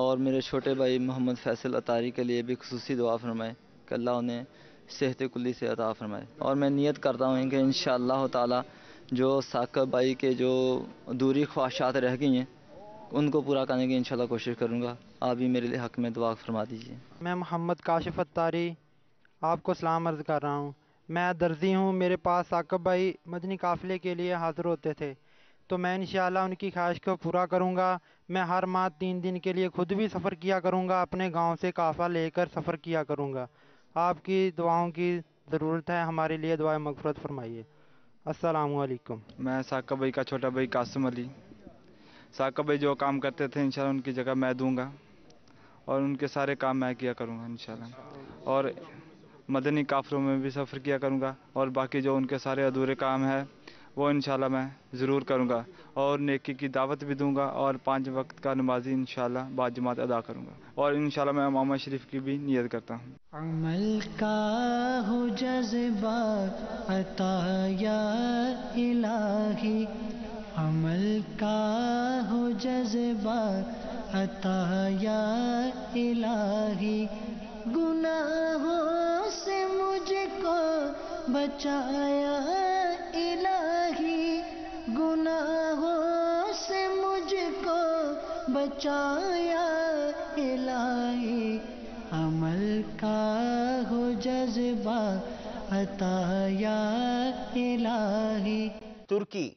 اور میرے چھوٹے بھائی محمد فیصل اطاری کے لیے بھی خصوصی دعا فرمائے کہ اللہ انہیں صحت کلی سے عطا فرمائے. اور میں نیت کرتا ہوں کہ انشاءاللہ تعالی جو ثاقب بھائی کے جو ادھوری خواہشات رہ گئی ہیں ان کو پورا کرنے کی انشاءاللہ کوشش کروں گا. آپ بھی میرے لیے حق میں دعا فرما دیجیے. میں محمد کاشف اطاری آپ کو سلام عرض کر رہا ہوں. میں درزی ہوں. میرے پاس ثاقب بھائی مدنی قافلے کے لیے حاضر ہوتے تھے تو میں انشاءاللہ ان کی خواہش کو پورا کروں گا. میں ہر ماہ 3 دن کے لیے خود بھی سفر کیا کروں گا. اپنے گاؤں سے قافلہ لے کر سفر کیا کروں گا. آپ کی دعاؤں کی ضرورت ہے. ہمارے لیے دعائیں مغفرت فرمائیے. السلام علیکم. میں ثاقب بھائی کا چھوٹا بھائی قاسم علی. ثاقب بھائی جو کام کرتے تھے انشاءاللہ ان کی جگہ میں دوں گا اور ان کے سارے کام میں کیا کروں گا انشاءاللہ. اور مدنی قافلوں میں بھی سفر کیا کروں گا اور باقی جو ان کے سارے ادھورے کام ہیں وہ انشاءاللہ میں ضرور کروں گا اور نیکی کی دعوت بھی دوں گا اور 5 وقت کا نمازی انشاءاللہ باجماعت ادا کروں گا. اور انشاءاللہ میں امامہ شریف کی بھی نیت کرتا ہوں. عمل کا ہو جذبہ عطا یا الہی، عمل کا ہو جذبہ عطا یا الہی، گناہوں سے مجھ کو بچایا الہی، گناہوں سے مجھ کو بچایا الہی، عمل کا ہو جذبہ عطا یا الہی. ترکی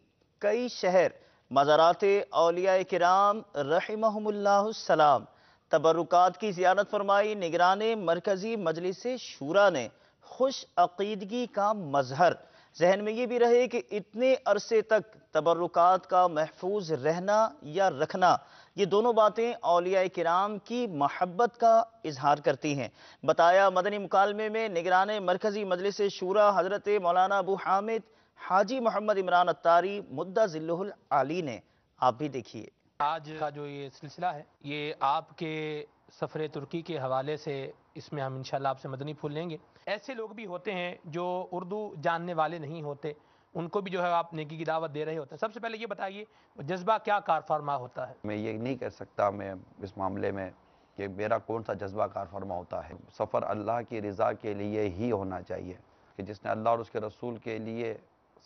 کئی شہر مزارات اولیاء کرام رحمہم اللہ السلام تبرکات کی زیارت فرمائی. نگران مرکزی مجلس شورا نے خوش عقیدگی کا مظہر. ذہن میں یہ بھی رہے کہ اتنے عرصے تک تبرکات کا محفوظ رہنا یا رکھنا یہ دونوں باتیں اولیاء کرام کی محبت کا اظہار کرتی ہیں. بتایا مدنی مکالمے میں نگران مرکزی مجلس شورا حضرت مولانا ابو حامد حاجی محمد عمران اطاری مدہ ذلہ العالی نے. آپ بھی دیکھیے. آج کا جو یہ سلسلہ ہے یہ آپ کے سفر ترکی کے حوالے سے اس میں ہم انشاءاللہ آپ سے مدنی پھول لیں گے. ایسے لوگ بھی ہوتے ہیں جو اردو جاننے والے نہیں ہوتے، ان کو بھی جو ہے آپ نیکی کی دعوت دے رہے ہوتے ہیں. سب سے پہلے یہ بتائیے جذبہ کیا کار فرما ہوتا ہے؟ میں یہ نہیں کہہ سکتا میں اس معاملے میں کہ میرا کون سا جذبہ کار فرما ہوتا ہے. سفر اللہ کی رضا کے لیے ہی ہونا چاہیے کہ جس نے اللہ اور اس کے رسول کے لیے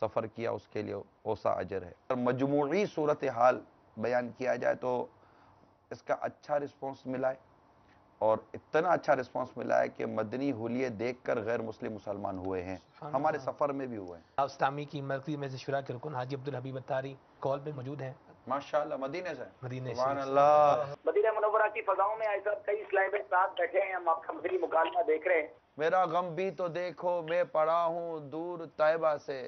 سفر کیا اس کے لیے اوسا اجر ہے. اور مجموعی صورتحال بیان کیا جائے تو اس کا اچھا رسپانس ملا ہے اور اتنا اچھا رسپانس ملا ہے کہ مدنی حلیے دیکھ کر غیر مسلم مسلمان ہوئے ہیں، ہمارے سفر میں بھی ہوئے ہیں. اسلامی کی مرکزی میں سے شورا کے رکن حاجی عبدالحبیب اطاری کال پہ موجود ہیں. ماشاءاللہ مدینے سے. مدینے سبحان شریف سے. اللہ. مدینہ منورہ کی فضاؤں میں ایسا کئی اسلامک ساتھ بیٹھے ہیں، ہم آپ کا مدنی مکالمہ دیکھ رہے ہیں. میرا غم بھی تو دیکھو میں پڑا ہوں دور طیبہ سے،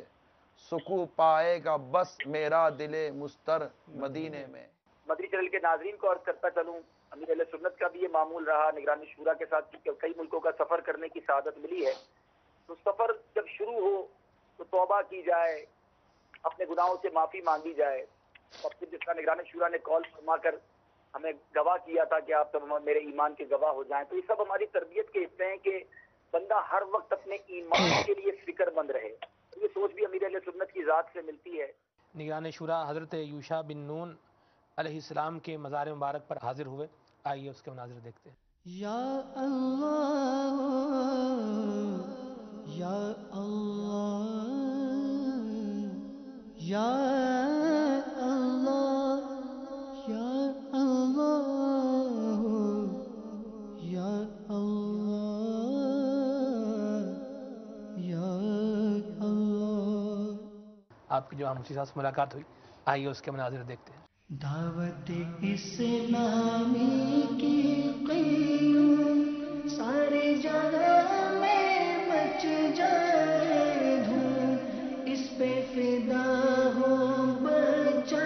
سکو پائے گا بس میرا دل مستر مدینے میں. مدنی چینل کے ناظرین کو عرض کرتا چلوں، امیر اہل سنت کا بھی یہ معمول رہا نگرانی شورا کے ساتھ کیونکہ کئی ملکوں کا سفر کرنے کی سعادت ملی ہے. تو سفر جب شروع ہو تو توبہ کی جائے، اپنے گناہوں سے معافی مانگی جائے. اور پھر جس کا نگرانی شورا نے کال فرما کر ہمیں گواہ کیا تھا کہ آپ سب میرے ایمان کے گواہ ہو جائیں، تو یہ سب ہماری تربیت کے حصے ہیں کہ بندہ ہر وقت اپنے ایمان کے لیے فکر مند رہے. یہ سوچ بھی امیر اہل سنت کی ذات سے ملتی ہے. نگران شورا حضرت یوشع بن نون علیہ السلام کے مزار مبارک پر حاضر ہوئے. آئیے اس کے مناظر دیکھتے ہیں. یا اللہ یا اللہ یا اللہ یا اللہ یا اللہ یا اللہ. آپ کی جو اسی سے ملاقات ہوئی، آئیے اس کے مناظر دیکھتے ہیں. دعوت اسلامی کی قیوں ساری جگہ میں مچ جائے دھوم، اس پہ فدا ہو بچہ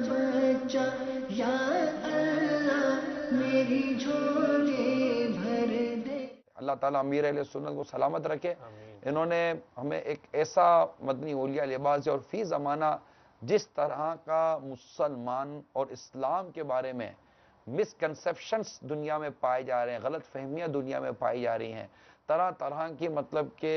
بچہ یا اللہ میری جھولی بھر دے. اللہ تعالیٰ امیر اہل سنت کو سلامت رکھے. انہوں نے ہمیں ایک ایسا مدنی اولیاء لباس اور فی زمانہ جس طرح کا مسلمان اور اسلام کے بارے میں مسکنسیپشنز دنیا میں پائے جا رہے ہیں، غلط فہمیاں دنیا میں پائی جا رہی ہیں، طرح طرح کی مطلب کہ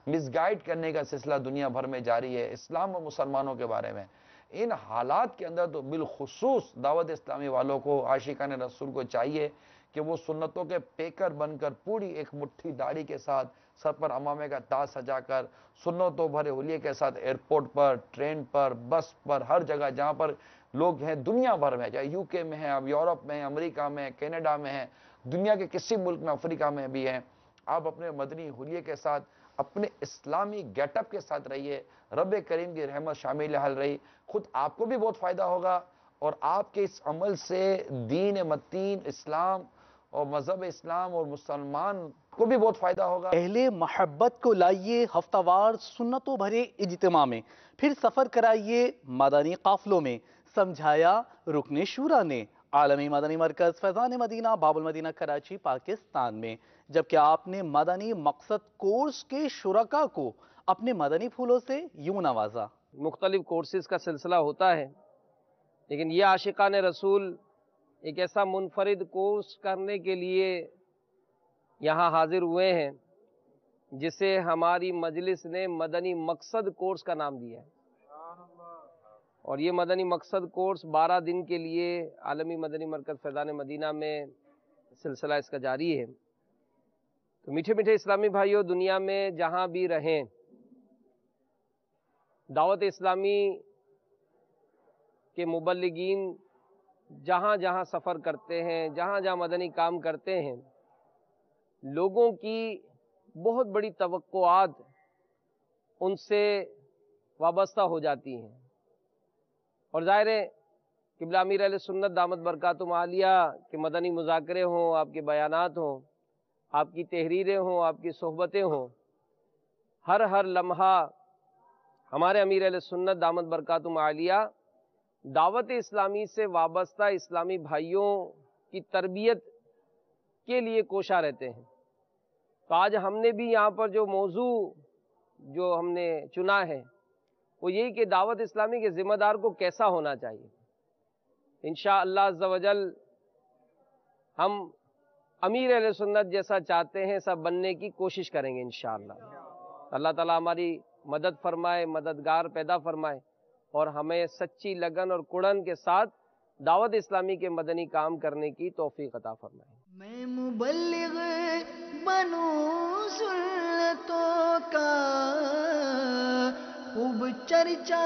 مس گائیڈ کرنے کا سلسلہ دنیا بھر میں جاری ہے اسلام و مسلمانوں کے بارے میں. ان حالات کے اندر تو بالخصوص دعوت اسلامی والوں کو، عاشقان رسول کو چاہیے کہ وہ سنتوں کے پیکر بن کر پوری ایک مٹھی داڑھی کے ساتھ، سر پر امامے کا تاج سجا کر، سنتوں بھرے حلیے کے ساتھ ایئرپورٹ پر، ٹرین پر، بس پر، ہر جگہ جہاں پر لوگ ہیں دنیا بھر میں، چاہے یو کے میں ہیں، اب یورپ میں ہیں، امریکہ میں ہیں، کینیڈا میں ہیں، دنیا کے کسی ملک میں، افریقہ میں بھی ہیں، آپ اپنے مدنی حلیے کے ساتھ، اپنے اسلامی گیٹ اپ کے ساتھ رہیے، رب کریم کی رحمت شامل حال رہی، خود آپ کو بھی بہت فائدہ ہوگا اور آپ کے اس عمل سے دین متین اسلام اور مذہب اسلام اور مسلمان کو بھی بہت فائدہ ہوگا۔ اہل محبت کو لائیے ہفتہ وار سنتوں بھرے اجتماع میں، پھر سفر کرائیے مدنی قافلوں میں، سمجھایا رکن شورا نے۔ عالمی مدنی مرکز فیضان مدینہ باب المدینہ کراچی پاکستان میں، جبکہ آپ نے مدنی مقصد کورس کے شرکاء کو اپنے مدنی پھولوں سے یوں نوازا۔ مختلف کورسز کا سلسلہ ہوتا ہے، لیکن یہ عاشقان رسول ایک ایسا منفرد کورس کرنے کے لیے یہاں حاضر ہوئے ہیں جسے ہماری مجلس نے مدنی مقصد کورس کا نام دیا ہے، اور یہ مدنی مقصد کورس 12 دن کے لیے عالمی مدنی مرکز فیضان مدینہ میں سلسلہ اس کا جاری ہے۔ تو میٹھے میٹھے اسلامی بھائیوں، دنیا میں جہاں بھی رہیں، دعوت اسلامی کے مبلغین جہاں جہاں سفر کرتے ہیں، جہاں جہاں مدنی کام کرتے ہیں، لوگوں کی بہت بڑی توقعات ان سے وابستہ ہو جاتی ہیں، اور ظاہر ہے قبلہ امیر اہل سنت دامت برکاتہم عالیہ کے مدنی مذاکرے ہوں، آپ کے بیانات ہوں، آپ کی تحریریں ہوں، آپ کی صحبتیں ہوں، ہر لمحہ ہمارے امیر اہل سنت دامت برکاتہم عالیہ دعوت اسلامی سے وابستہ اسلامی بھائیوں کی تربیت کے لیے کوشاں رہتے ہیں۔ تو آج ہم نے بھی یہاں پر جو موضوع جو ہم نے چنا ہے وہ یہی کہ دعوت اسلامی کے ذمہ دار کو کیسا ہونا چاہیے۔ انشاءاللہ عز و جل ہم امیر اہل سنت جیسا چاہتے ہیں ایسا بننے کی کوشش کریں گے انشاءاللہ۔ اللہ تعالیٰ ہماری مدد فرمائے، مددگار پیدا فرمائے، اور ہمیں سچی لگن اور کڑن کے ساتھ دعوت اسلامی کے مدنی کام کرنے کی توفیق عطا فرمائے۔ میں مبلغ بنوں سنتوں کا، خوب چرچا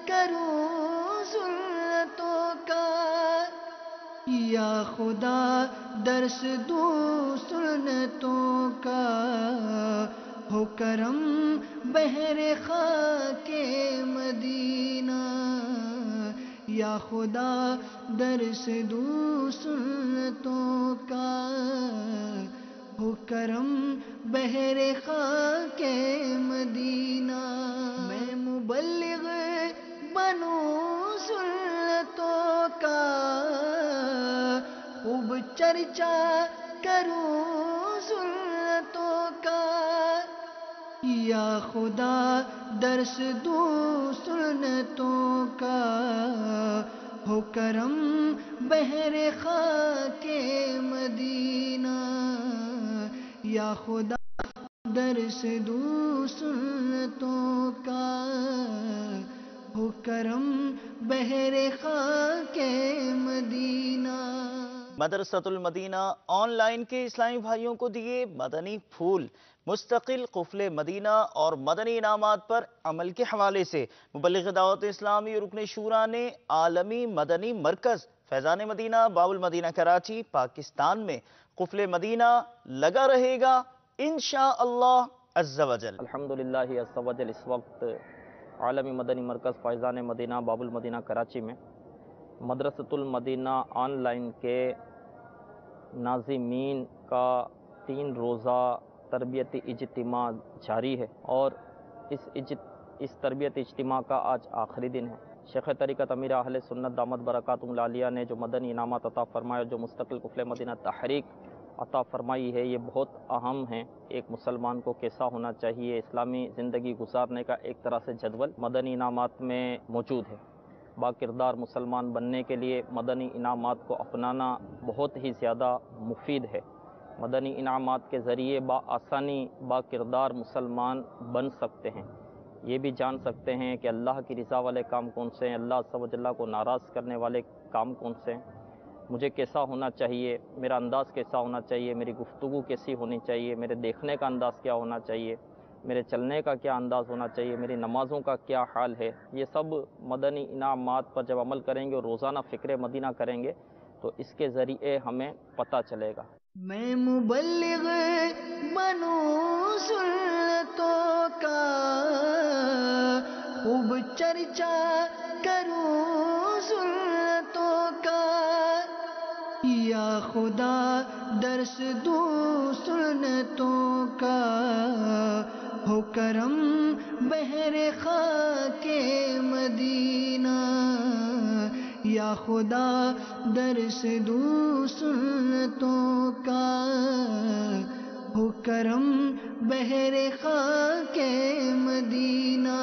کروں سنتوں کا، یا خدا درس دوں سنتوں کا، ہو کرم بحر خاک مدینہ، یا خدا درس دوں سنتوں کا، ہو کرم بحر خاک مدینہ۔ میں مبلغ بنوں سنتوں کا، خوب چرچا کروں سنتوں کا، یا خدا درس دوں سنتوں کا، ہو کرم بحر خاک مدینہ، یا خدا درس دوں سنتوں کا، ہو کرم بحر خاک مدینہ۔ مدرسۃ المدینہ آن لائن کے اسلامی بھائیوں کو دیے مدنی پھول۔ مستقل قفل مدینہ اور مدنی انعامات پر عمل کے حوالے سے مبلغ دعوت اسلامی رکن شورا نے عالمی مدنی مرکز فیضان مدینہ باب المدینہ کراچی پاکستان میں قفل مدینہ لگا رہے گا انشاءاللہ عز و جل۔ الحمدللہ عز و جل اس وقت عالمی مدنی مرکز فیضان مدینہ باب المدینہ کراچی میں مدرسۃ المدینہ آن لائن کے ناظمین کا 3 روزہ تربیتی اجتماع جاری ہے، اور اس تربیتی اجتماع کا آج آخری دن ہے۔ شیخ طریقت امیر اہل سنت دامت برکاتہم العالیہ نے جو مدنی انعامات عطا فرمائے اور جو مستقل قفل مدینہ تحریک عطا فرمائی ہے، یہ بہت اہم ہیں۔ ایک مسلمان کو کیسا ہونا چاہیے، اسلامی زندگی گزارنے کا ایک طرح سے جدول مدنی انعامات میں موجود ہے۔ با کردار مسلمان بننے کے لیے مدنی انعامات کو اپنانا بہت ہی زیادہ مفید ہے۔ مدنی انعامات کے ذریعے بآسانی با کردار مسلمان بن سکتے ہیں۔ یہ بھی جان سکتے ہیں کہ اللہ کی رضا والے کام کون سے ہیں، اللہ سب جل کو ناراض کرنے والے کام کون سے ہیں، مجھے کیسا ہونا چاہیے، میرا انداز کیسا ہونا چاہیے، میری گفتگو کیسی ہونی چاہیے، میرے دیکھنے کا انداز کیا ہونا چاہیے، میرے چلنے کا کیا انداز ہونا چاہیے، میری نمازوں کا کیا حال ہے. یہ سب مدنی انعامات پر جب عمل کریں گے اور روزانہ فکر مدینہ کریں گے تو اس کے ذریعے ہمیں پتہ چلے گا. میں مبلغ بنوں سنتوں کا، خوب چرچا کروں سنتوں کا، یا خدا درس دوں سنتوں کا، ہو کرم بحر خاک مدینہ، یا خدا درس دوں سنتوں کا، ہو کرم بحر خاک مدینہ.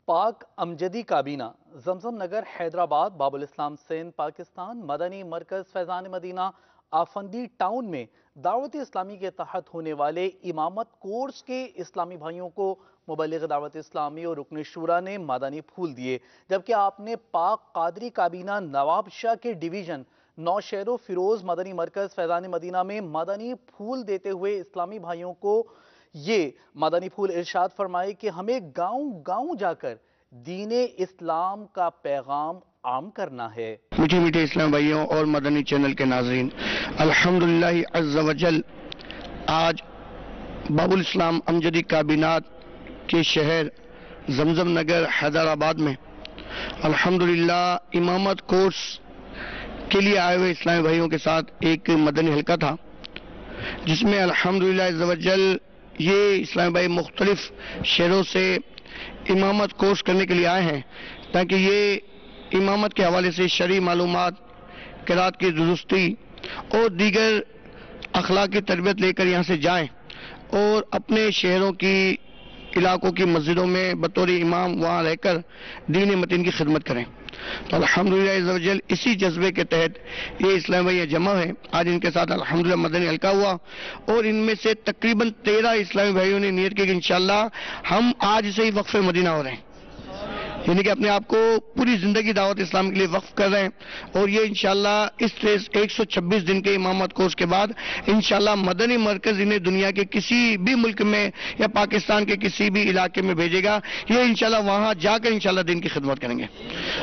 پاک امجدی کابینہ زمزم نگر حیدرآباد باب الاسلام سندھ پاکستان مدنی مرکز فیضان مدینہ آفندی ٹاؤن میں دعوت اسلامی کے تحت ہونے والے امامت کورس کے اسلامی بھائیوں کو مبلغ دعوت اسلامی اور رکن شورا نے مدنی پھول دیے، جبکہ آپ نے پاک قادری کابینہ نواب شاہ کے ڈویژن نوشہر و فیروز مدنی مرکز فیضان مدینہ میں مدنی پھول دیتے ہوئے اسلامی بھائیوں کو یہ مدنی پھول ارشاد فرمائے کہ ہمیں گاؤں گاؤں جا کر دین اسلام کا پیغام عام کرنا ہے. میٹھے میٹھے اسلام بھائیوں اور مدنی چینل کے ناظرین، الحمدللہ عز و جل آج باب الاسلام امجدی کابینات کے شہر زمزم نگر حیدرآباد میں الحمدللہ امامت کورس کے لیے آئے ہوئے اسلامی بھائیوں کے ساتھ ایک مدنی حلقہ تھا، جس میں الحمدللہ عز و جل یہ اسلامی بھائی مختلف شہروں سے امامت کورس کرنے کے لیے آئے ہیں تاکہ یہ امامت کے حوالے سے شرعی معلومات، قرات کی درستی اور دیگر اخلاقی تربیت لے کر یہاں سے جائیں اور اپنے شہروں کی علاقوں کی مسجدوں میں بطور امام وہاں رہ کر دین متین کی خدمت کریں. تو الحمدللہ عز و جل اسی جذبے کے تحت یہ اسلامی بھائی جمع ہے. آج ان کے ساتھ الحمدللہ مدنی حلقہ ہوا اور ان میں سے تقریباً 13 اسلامی بھائیوں نے نیت کی کہ انشاءاللہ ہم آج سے ہی وقف مدینہ ہو رہے ہیں، یعنی کہ اپنے آپ کو پوری زندگی دعوت اسلام کے لیے وقف کر رہے ہیں. اور یہ انشاءاللہ اس 126 دن کے امامت کورس کے بعد انشاءاللہ مدنی مرکز انہیں دنیا کے کسی بھی ملک میں یا پاکستان کے کسی بھی علاقے میں بھیجے گا. یہ انشاءاللہ وہاں جا کر انشاءاللہ دین کی خدمت کریں گے.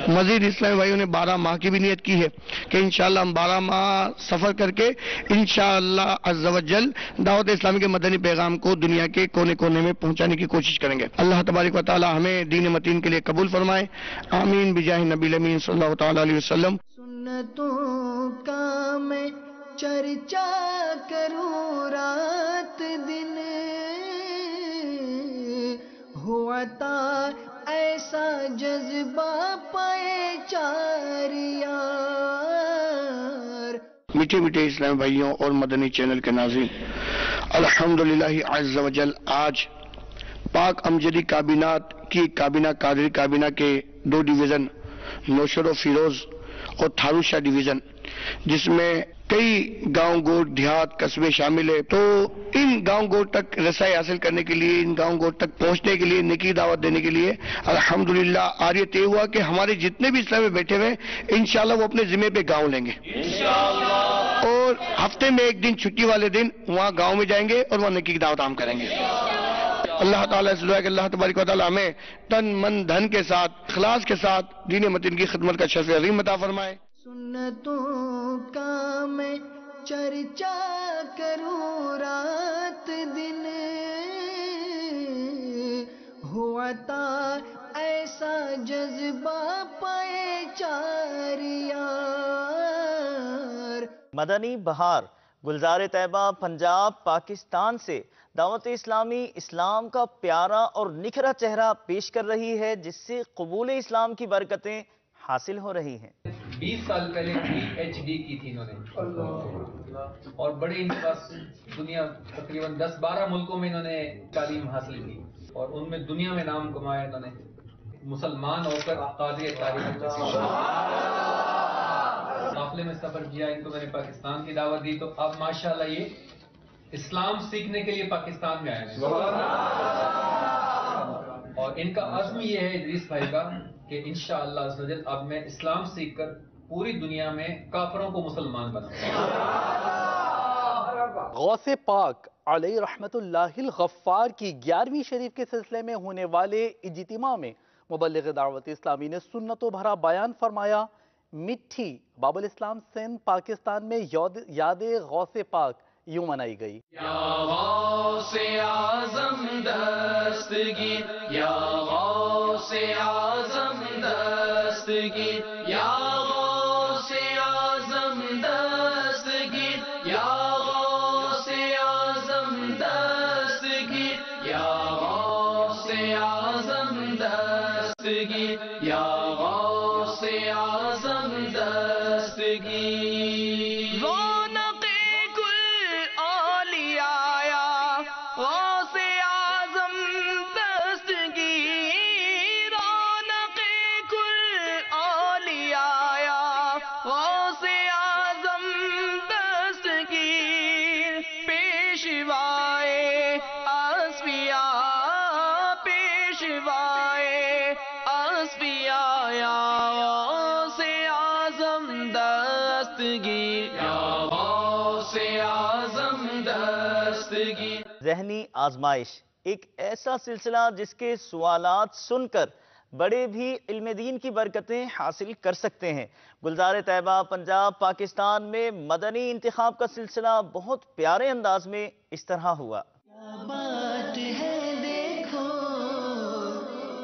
مزید اسلامی بھائیوں نے 12 ماہ کی بھی نیت کی ہے کہ انشاءاللہ ہم 12 ماہ سفر کر کے انشاءاللہ عز و جل دعوت اسلامی کے مدنی پیغام کو دنیا کے کونے کونے میں پہنچانے کی کوشش کریں گے. اللہ تبارک و تعالی ہمیں دین متین کے لیے قبول فرمائے. آمین بجاہ نبی الامین صلی اللہ تعالی علیہ وسلم. سنتوں کا میں چرچا کروں رات دن، ہوا تا ایسا جذبہ پائے چار یار. میٹھے میٹھے اسلام بھائیوں اور مدنی چینل کے ناظرین، الحمدللہ عز و جل آج پاک امجدی کابینات کی کابینہ قادری کابینہ کے 2 ڈویژن نوشہر و فیروز اور تھارو شاہ ڈویژن، جس میں کئی گاؤں گوٹ دیہات قصبے شامل ہے، تو ان گاؤں گوٹ تک رسائی حاصل کرنے کے لیے، ان گاؤں گوٹ تک پہنچنے کے لیے، نیکی دعوت دینے کے لیے الحمدللہ آج یہ طے ہوا کہ ہمارے جتنے بھی اسلامی بیٹھے ہوئے انشاءاللہ وہ اپنے ذمہ پہ گاؤں لیں گے اور ہفتے میں ایک دن چھٹی والے دن وہاں گاؤں میں جائیں گے اور وہاں نیکی کی دعوت عام کریں گے. اللہ تعالیٰ سے دعا ہے کہ اللہ تبارک و تعالیٰ ہمیں تن من دھن کے ساتھ اخلاص کے ساتھ دین متین کی خدمت کا شرف عظیم عطا فرمائے. سنتوں کا میں چرچا کروں رات دن، ہوا تا ایسا جذبہ پائے چار یار. مدنی بہار گلزار طیبہ پنجاب پاکستان سے دعوت اسلامی اسلام کا پیارا اور نکھرا چہرہ پیش کر رہی ہے، جس سے قبول اسلام کی برکتیں حاصل ہو رہی ہیں. 20 سال پہلے PhD کی تھی انہوں نے اور بڑی ان کے پاس دنیا تقریباً 10-12 ملکوں میں انہوں نے تعلیم حاصل کی اور ان میں دنیا میں نام کمایا. انہوں نے مسلمان ہو کر قادری تعلیم قافلے میں سفر کیا. ان کو میں نے پاکستان کی دعوت دی تو اب ماشاءاللہ یہ اسلام سیکھنے کے لیے پاکستان میں آئے. اور ان کا عزم یہ ہے ادریس بھائی کا کہ انشاءاللہ عز و جل اب میں اسلام سیکھ کر پوری دنیا میں کافروں کو مسلمان بناؤں. غوث پاک علیہ رحمت اللہ الغفار کی 11ویں شریف کے سلسلے میں ہونے والے اجتماع میں مبلغ دعوت اسلامی نے سنتوں بھرا بیان فرمایا. مٹھی باب الاسلام سندھ پاکستان میں یاد غوث پاک یوں منائی گئی. یا غوث اعظم دستگیر، یا غوث اعظم دستگیر، یا غوث اعظم دستگیر، یا غوث اعظم دستگیر، یا غوث اعظم دستگیر، یا غوث اعظم دستگیر. ذہنی آزمائش ایک ایسا سلسلہ جس کے سوالات سن کر بڑے بھی علم دین کی برکتیں حاصل کر سکتے ہیں. گلزار طیبہ پنجاب پاکستان میں مدنی انتخاب کا سلسلہ بہت پیارے انداز میں اس طرح ہوا. بات ہے دیکھو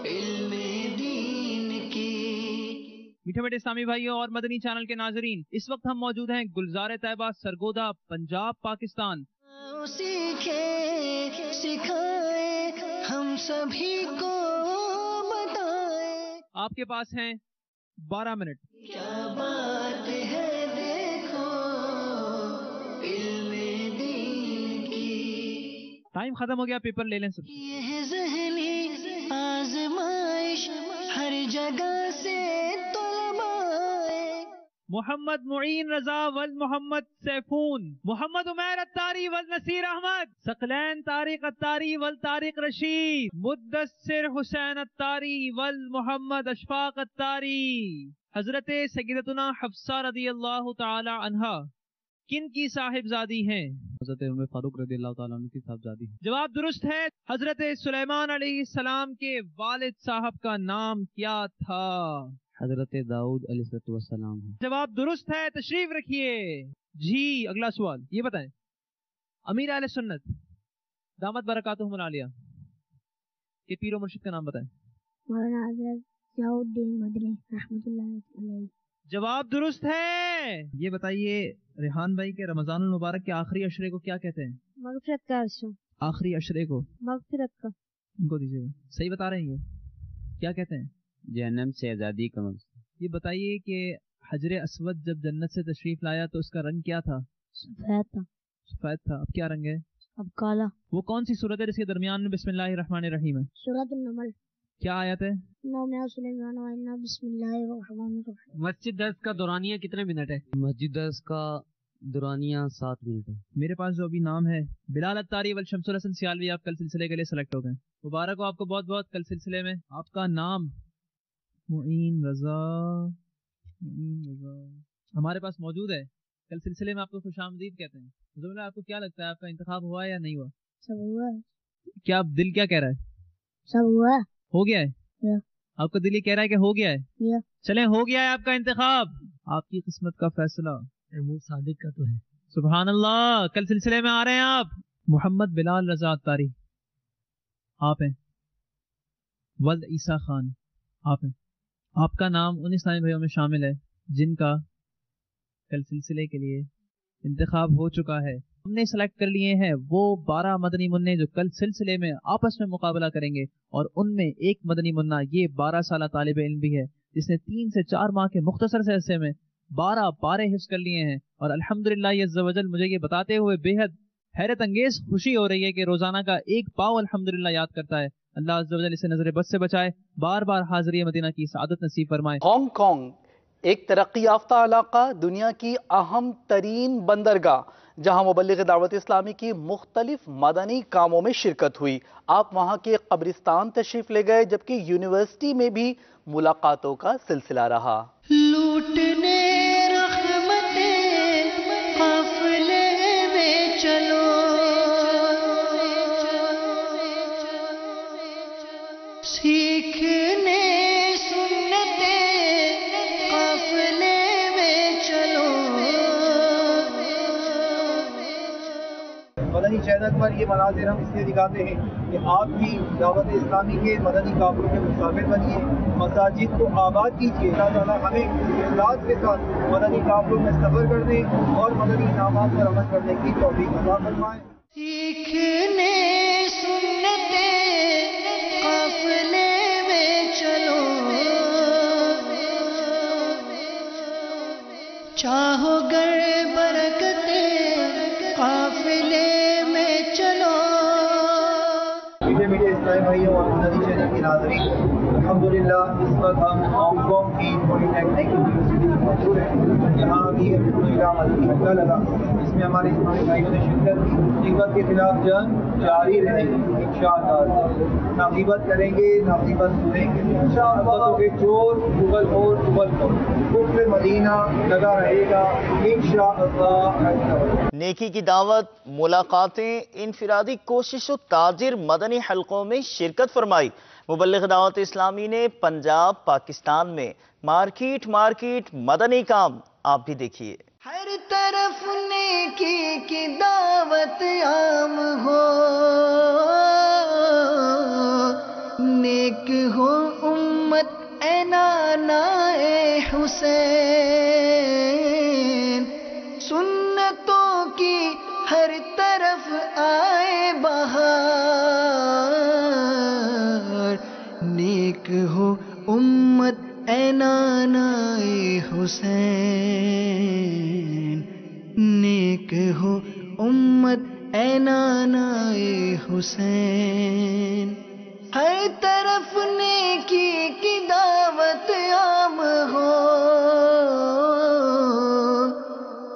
علم دین کی. میٹھے میٹھے اسلامی بھائیوں اور مدنی چینل کے ناظرین، اس وقت ہم موجود ہیں گلزار طیبہ سرگودا پنجاب پاکستان. سیکھے سکھائے ہم سبھی کو بتائے. آپ کے پاس ہیں 12 منٹ. کیا بات ہے دیکھو علم دین کی. ٹائم ختم ہو گیا، پیپر لے لیں سب. یہ ذہنی آزمائش ہر جگہ سے محمد معین رضا ول محمد سیفون، محمد عمیر اتاری ول نصیر احمد، ثقلین طارق اتاری ول طارق رشید، مدثر حسین اتاری ول محمد اشفاق اتاری. حضرت سیدتنا حفصہ رضی اللہ تعالی عنہا کن کی صاحبزادی ہیں؟ حضرت عمر فاروق رضی اللہ تعالیٰ عنہ کی صاحبزادی. جواب درست ہے. حضرت سلیمان علیہ السلام کے والد صاحب کا نام کیا تھا؟ حضرت داؤد علیہ السلام. جواب درست ہے. تشریف رکھیے. جی اگلا سوال یہ بتائیں، امیر اہل سنت دامت برکاتہم العالیہ کے پیر و مرشد کا نام بتائیں. مولانا حضرت ضیاء الدین مدنی رحمۃ اللہ علیہ. جواب درست ہے. یہ بتائیے ریحان بھائی کے رمضان المبارک کے آخری عشرے کو کیا کہتے ہیں؟ مغفرت کا عشرہ. آخری عشرے کو مغفرت کا. ان کو دیجیے گا. صحیح بتا رہے ہیں. یہ کیا کہتے ہیں؟ جہنم سے آزادی کا مقصد. یہ بتائیے کہ حجر اسود جب جنت سے تشریف لایا تو اس کا رنگ کیا تھا؟ سفید تھا. سفید تھا. اب کیا رنگ ہے؟ اب کالا. وہ کون سی سورت ہے جس کے درمیان میں بسم اللہ الرحمن الرحیم ہے؟ سورۃ النمل. کیا آیت ہے؟ سلیمان وإنا بسم اللہ الرحمن الرحیم. مسجد درس کا دورانیہ کتنے منٹ ہے؟ مسجد درس کا دورانیہ 7 منٹ ہے. میرے پاس جو ابھی نام ہے بلال اتاری والشمس الحسن سیالوی، آپ کل سلسلے کے لیے سلیکٹ ہو گئے. مبارک ہو آپ کو بہت بہت. کل سلسلے میں آپ کا نام معین رضا ہمارے پاس موجود ہے. کل سلسلے میں آپ کو خوش آمدید کہتے ہیں. زمرہ آپ کو کیا لگتا ہے آپ کا انتخاب ہوا ہے یا نہیں ہوا؟ سب ہوا ہے. کیا دل کیا کہہ رہا ہے؟ سب ہوا ہے. ہو گیا ہے. آپ کا دل ہی کہہ رہا ہے کہ ہو گیا ہے. چلیں ہو گیا ہے آپ کا انتخاب. آپ کی قسمت کا فیصلہ محمود صادق کا تو ہے. سبحان اللہ. کل سلسلے میں آ رہے ہیں آپ. محمد بلال رضا اتاری آپ ہیں. ولد عیسیٰ خان آپ ہیں. آپ کا نام ان اسلامی بھائیوں میں شامل ہے جن کا کل سلسلے کے لیے انتخاب ہو چکا ہے. ہم نے سلیکٹ کر لیے ہیں وہ 12 مدنی منع جو کل سلسلے میں آپس میں مقابلہ کریں گے، اور ان میں ایک مدنی منع یہ 12 سالہ طالب علم بھی ہے جس نے 3 سے 4 ماہ کے مختصر سے عرصے میں 12 پارے حفظ کر لیے ہیں. اور الحمدللہ عز و جل مجھے یہ بتاتے ہوئے بے حد حیرت انگیز خوشی ہو رہی ہے کہ روزانہ کا ایک پاؤ الحمدللہ یاد کرتا ہے. اللہ عز و جل اسے نظر بد سے بچائے، بار بار حاضری مدینہ کی سعادت نصیب فرمائے. ہانگ کانگ ایک ترقی یافتہ علاقہ، دنیا کی اہم ترین بندرگاہ، جہاں مبلغ دعوت اسلامی کی مختلف مدنی کاموں میں شرکت ہوئی۔ آپ وہاں کے قبرستان تشریف لے گئے، جبکہ یونیورسٹی میں بھی ملاقاتوں کا سلسلہ رہا۔ لوٹنے رحمتیں قافلے میں چلو، سیکھنے سنتیں قافلے میں چلو۔ مدنی چینل پر یہ مناظر ہم اس لیے دکھاتے ہیں کہ آپ بھی دعوت اسلامی کے مدنی کافلوں کے مسافر بنیے، مساجد کو آباد کیجیے۔ اللہ تعالیٰ ہمیں اخلاص کے ساتھ مدنی کافلوں میں سفر کرنے اور مدنی انعامات پر عمل کرنے کی توفیق عطا فرمائے۔ سیکھنے سنتیں قافلے میں چلو، چاہو گر برکتیں قافلے میں چلو۔ میٹھے اسلامی بھائیوں اور مدنی چینل کے ناظرین، الحمدللہ اس وقت ہم ہانگ کانگ کی پولی ٹیکنک یونیورسٹی میں موجود ہیں۔ یہاں ابھی ایک پروگرام حلقہ لگا، اس میں ہمارے اسلامی بھائیوں نے شرکت کی۔ غیبت کے خلاف جنگ جاری رہے گی انشاءاللہ۔ نہ غیبت کریں گے، نہ غیبت سنیں گے۔ محبتوں کے چور اگل اور اگل کو کفر مدینہ لگا رہے گا انشاءاللہ۔ نیکی کی دعوت، ملاقاتیں، انفرادی کوشش و تاجر مدنی حلقوں میں شرکت فرمائی۔ مبلغ دعوت اسلامی نے پنجاب پاکستان میں مارکیٹ مدنی کام آپ بھی دیکھیے۔ ہر طرف نیکی کی دعوت عام ہو، نیک ہو امت اے نانا اے حسین، سنتوں کی ہر طرف آئے بہار، نیک ہو امت اے نانا اے حسین، نیک ہو امت اے نانا اے حسین۔ ہر طرف نیکی کی دعوت عام ہو،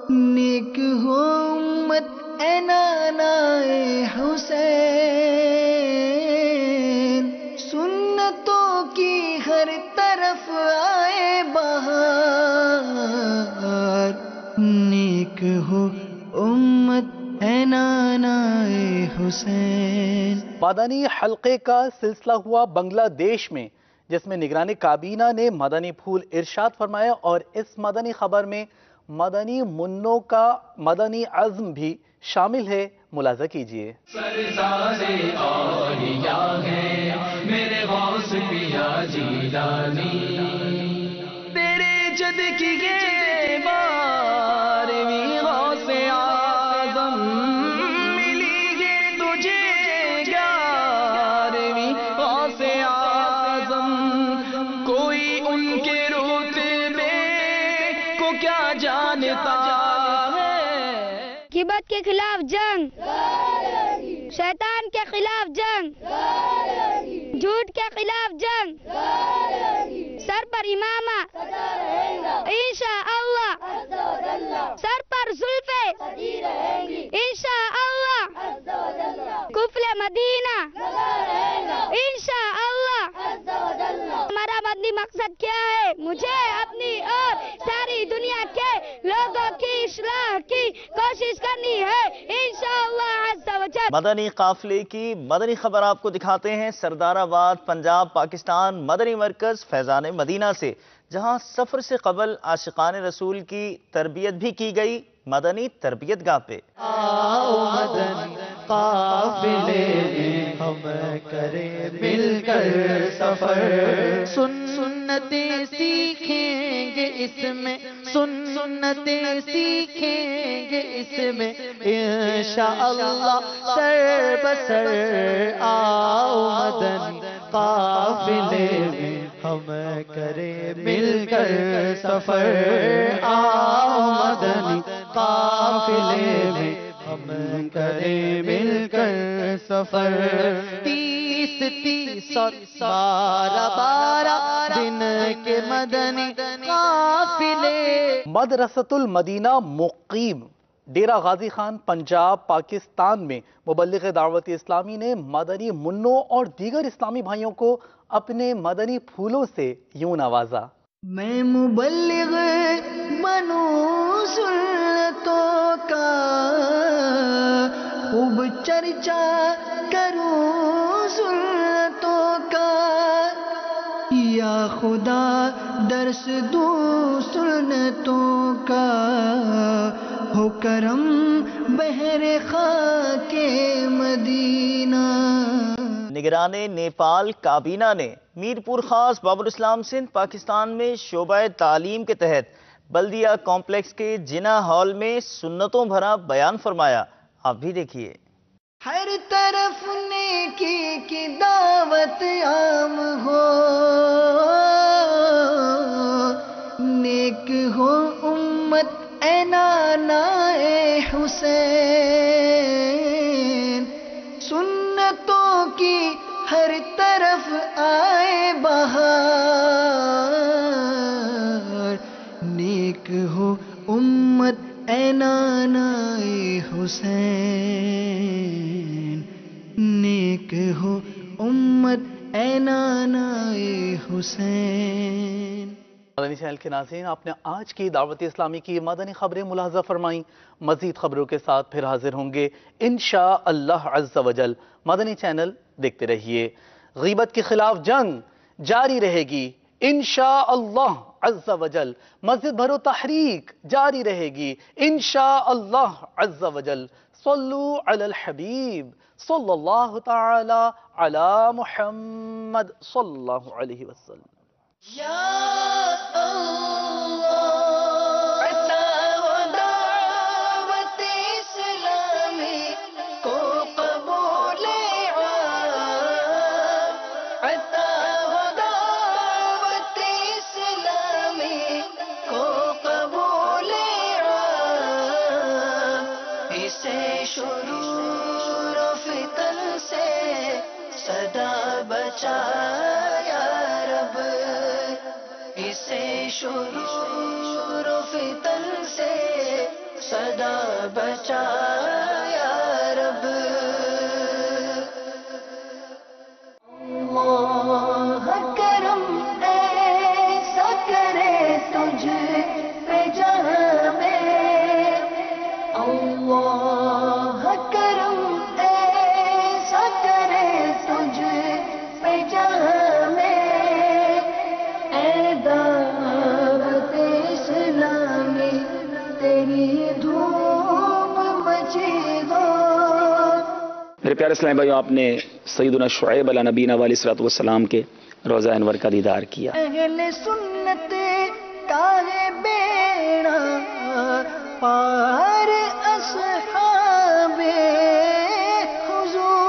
نیک ہو امت اے نانا اے حسین، سنتوں کی ہر طرف آئے بہار، نیک ہو امت اے نانا اے حسین۔ مدنی حلقے کا سلسلہ ہوا بنگلہ دیش میں، جس میں نگران کابینہ نے مدنی پھول ارشاد فرمایا، اور اس مدنی خبر میں مدنی منوں کا مدنی عزم بھی شامل ہے۔ ملاحظہ کیجیے۔ سرزاد اولیاء ہے میرے غوث پیا جیلانی، تیرے جد کی یہ بارہویں غوث اعظم، ملی ہے تجھے گیارہویں غوث اعظم، کوئی ان کے رتبے کو کیا جانتا ہے۔ غیبت کے خلاف جنگ، شیطان کے خلاف جنگ، جھوٹ کے خلاف جنگ، سر پر امامہ انشاءاللہ، سر پر زلفے انشاءاللہ، کفل مدینہ انشاءاللہ۔ ہمارا مدنی مقصد کیا ہے؟ مجھے اپنی اور ساری دنیا کے لوگوں کی اصلاح کی کوشش کرنی ہے انشاءاللہ عز و جل۔ مدنی قافلے کی مدنی خبر آپ کو دکھاتے ہیں سردار آباد پنجاب پاکستان مدنی مرکز فیضان مدینہ سے، جہاں سفر سے قبل عاشقان رسول کی تربیت بھی کی گئی مدنی تربیت گاہ پہ۔ آؤ مدنی قافلے میں ہم کریں مل کر سفر، سنتیں سیکھیں گے اس میں، سنتیں سیکھیں گے اس میں انشاءاللہ سر بسر۔ آؤ مدنی قافلے میں ہم کریں مل کر سفر، آؤ مدنی قافلے میں ہم کریں مل کر سفر۔ 30 اور 12 دن کے مدنی قافلے۔ مدرسۃ المدینہ مقیم، ڈیرہ غازی خان پنجاب پاکستان میں مبلغ دعوت اسلامی نے مدنی منوں اور دیگر اسلامی بھائیوں کو اپنے مدنی پھولوں سے یوں نوازا۔ میں مبلغ بنوں سنتوں کا، خوب چرچا کروں سنتوں کا، یا خدا درس دوں سنتوں کا، ہو کرم بحر خاک مدینہ۔ نگران نیپال کابینہ نے میر پور خاص باب الاسلام سندھ پاکستان میں شعبہ تعلیم کے تحت بلدیہ کمپلیکس کے جنا ہال میں سنتوں بھرا بیان فرمایا۔ آپ بھی دیکھیے۔ ہر طرف نیکی کی دعوت عام ہو، نیک ہو امت اے نانا اے حسین، سنتوں کی ہر طرف آئے بہار، نیک ہو امت اے نانا اے حسین، نیک ہو امت اے نانا اے حسین۔ مدنی چینل کے ناظرین، آپ نے آج کی دعوت اسلامی کی مدنی خبریں ملاحظہ فرمائیں۔ مزید خبروں کے ساتھ پھر حاضر ہوں گے انشاءاللہ عز و جل۔ مدنی چینل دیکھتے رہیے۔ غیبت کے خلاف جنگ جاری رہے گی انشاءاللہ عز و جل۔ مسجد بھرو تحریک جاری رہے گی انشاءاللہ عز و جل۔ صلو علی الحبیب صلی اللہ تعالی علی محمد صلی اللہ علیہ وسلم۔ شرور و فتن سے صدا بچا یا رب، اسے شرور و فتن سے صدا بچا یا رب۔ اللہ کرم ایسا کرے تجھ پہ جہاں میں، اللہ کرم ایسا کرے تجھ پہ جہاں میں، اے دعوت اسلامی تیری دھوم مچی ہو۔ میرے پیارے اسلامی بھائیو، آپ نے سیدنا شعیب علیہ نبینا علیہ الصلوۃ والسلام کے روضہ انور کا دیدار کیا۔ اہل سنت کا ہے بیڑا پار، اصحاب حضور،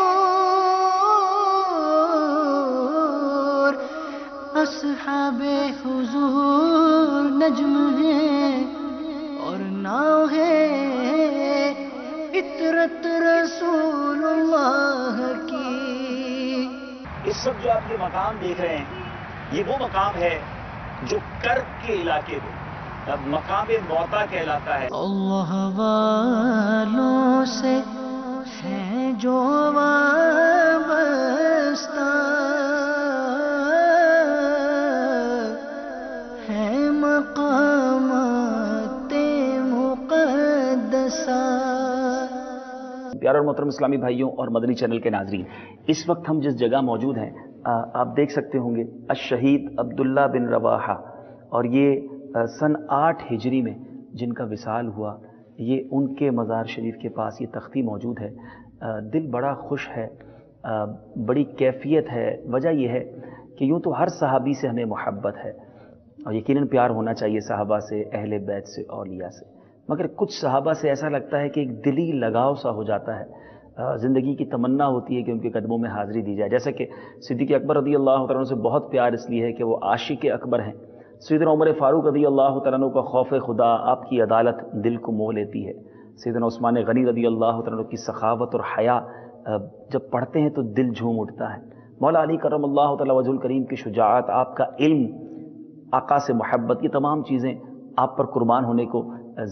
اصحاب حضور نجم ہے اور ناؤ ہے عطرت رسول اللہ کی۔ اس وقت جو آپ یہ مقام دیکھ رہے ہیں، یہ وہ مقام ہے جو کرب کے علاقے میں مقام موتا کہلاتا ہے۔ اللہ والوں سے ہے جو وابستہ، ہے مقامات مقدسہ۔ پیارے اور محترم اسلامی بھائیوں اور مدنی چینل کے ناظرین، اس وقت ہم جس جگہ موجود ہیں آپ دیکھ سکتے ہوں گے الشہید عبداللہ بن رواحہ، اور یہ سن 8 ہجری میں جن کا وصال ہوا، یہ ان کے مزار شریف کے پاس یہ تختی موجود ہے۔ دل بڑا خوش ہے، بڑی کیفیت ہے۔ وجہ یہ ہے کہ یوں تو ہر صحابی سے ہمیں محبت ہے اور یقیناً پیار ہونا چاہیے صحابہ سے، اہل بیت سے، اولیاء سے، مگر کچھ صحابہ سے ایسا لگتا ہے کہ ایک دلی لگاؤ سا ہو جاتا ہے۔ زندگی کی تمنا ہوتی ہے کہ ان کے قدموں میں حاضری دی جائے، جیسا کہ صدیق اکبر رضی اللہ تعالیٰ عنہ سے بہت پیار اس لیے ہے کہ وہ عاشق اکبر ہیں۔ سیدنا عمر فاروق رضی اللہ تعالیٰ عنہ کا خوف خدا، آپ کی عدالت دل کو موہ لیتی ہے۔ سیدنا عثمان غنی رضی اللہ تعالیٰ عنہ کی سخاوت اور حیا جب پڑھتے ہیں تو دل جھوم اٹھتا ہے۔ مولا علی کرم اللہ تعالیٰ وجہ الکریم کی شجاعت، آپ کا علم، آقا سے محبت، یہ تمام چیزیں آپ پر قربان ہونے کو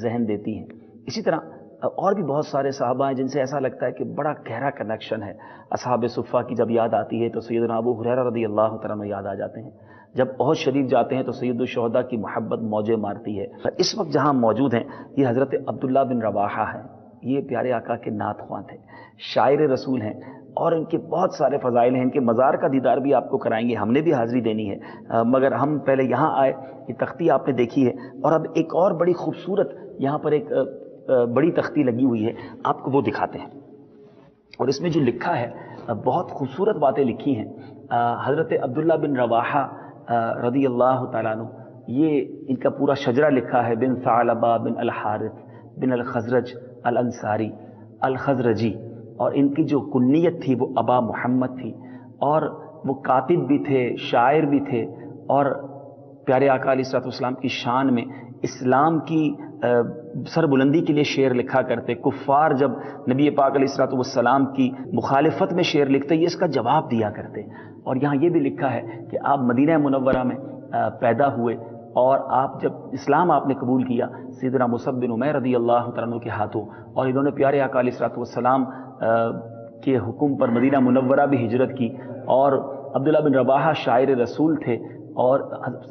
ذہن دیتی ہیں۔ اسی طرح اور بھی بہت سارے صحابہ ہیں جن سے ایسا لگتا ہے کہ بڑا گہرا کنیکشن ہے. اصحاب صفہ کی جب یاد آتی ہے تو سیدنا ابو ہریرہ رضی اللہ تعالیٰ عنہ یاد آ جاتے ہیں. جب احد شریف جاتے ہیں تو سید الشہداء کی محبت موجیں مارتی ہے. اس وقت جہاں موجود ہیں یہ حضرت عبداللہ بن رواحہ ہیں. یہ پیارے آقا کے نعت خواں تھے, شاعر رسول ہیں, اور ان کے بہت سارے فضائل ہیں. ان کے مزار کا دیدار بھی آپ کو کرائیں گے, ہم نے بھی حاضری دینی ہے, مگر ہم پہلے یہاں آئے. یہ تختی آپ نے دیکھی ہے, اور اب ایک اور بڑی خوبصورت یہاں پر ایک بڑی تختی لگی ہوئی ہے, آپ کو وہ دکھاتے ہیں. اور اس میں جو لکھا ہے بہت خوبصورت باتیں لکھی ہیں. حضرت عبداللہ بن رواحہ رضی اللہ تعالیٰ عنہ, یہ ان کا پورا شجرہ لکھا ہے. بن ثعلبہ بن الحارث بن الخزرج الانصاری الخزرجی, اور ان کی جو کنیت تھی وہ ابا محمد تھی, اور وہ کاتب بھی تھے, شاعر بھی تھے, اور پیارے آقا علیہ الصلوۃ والسلام کی شان میں اسلام کی سربلندی کے لیے شعر لکھا کرتے. کفار جب نبی پاک علیہ الصلوۃ والسلام کی مخالفت میں شعر لکھتے یہ اس کا جواب دیا کرتے. اور یہاں یہ بھی لکھا ہے کہ آپ مدینہ منورہ میں پیدا ہوئے, اور آپ جب اسلام آپ نے قبول کیا سیدنا مصعب بن عمیر رضی اللہ تعالیٰ عنہ کے ہاتھوں, اور انہوں نے پیارے آقا علیہ الصلوۃ والسلام کے حکم پر مدینہ منورہ بھی ہجرت کی. اور عبداللہ بن رواحہ شاعر رسول تھے, اور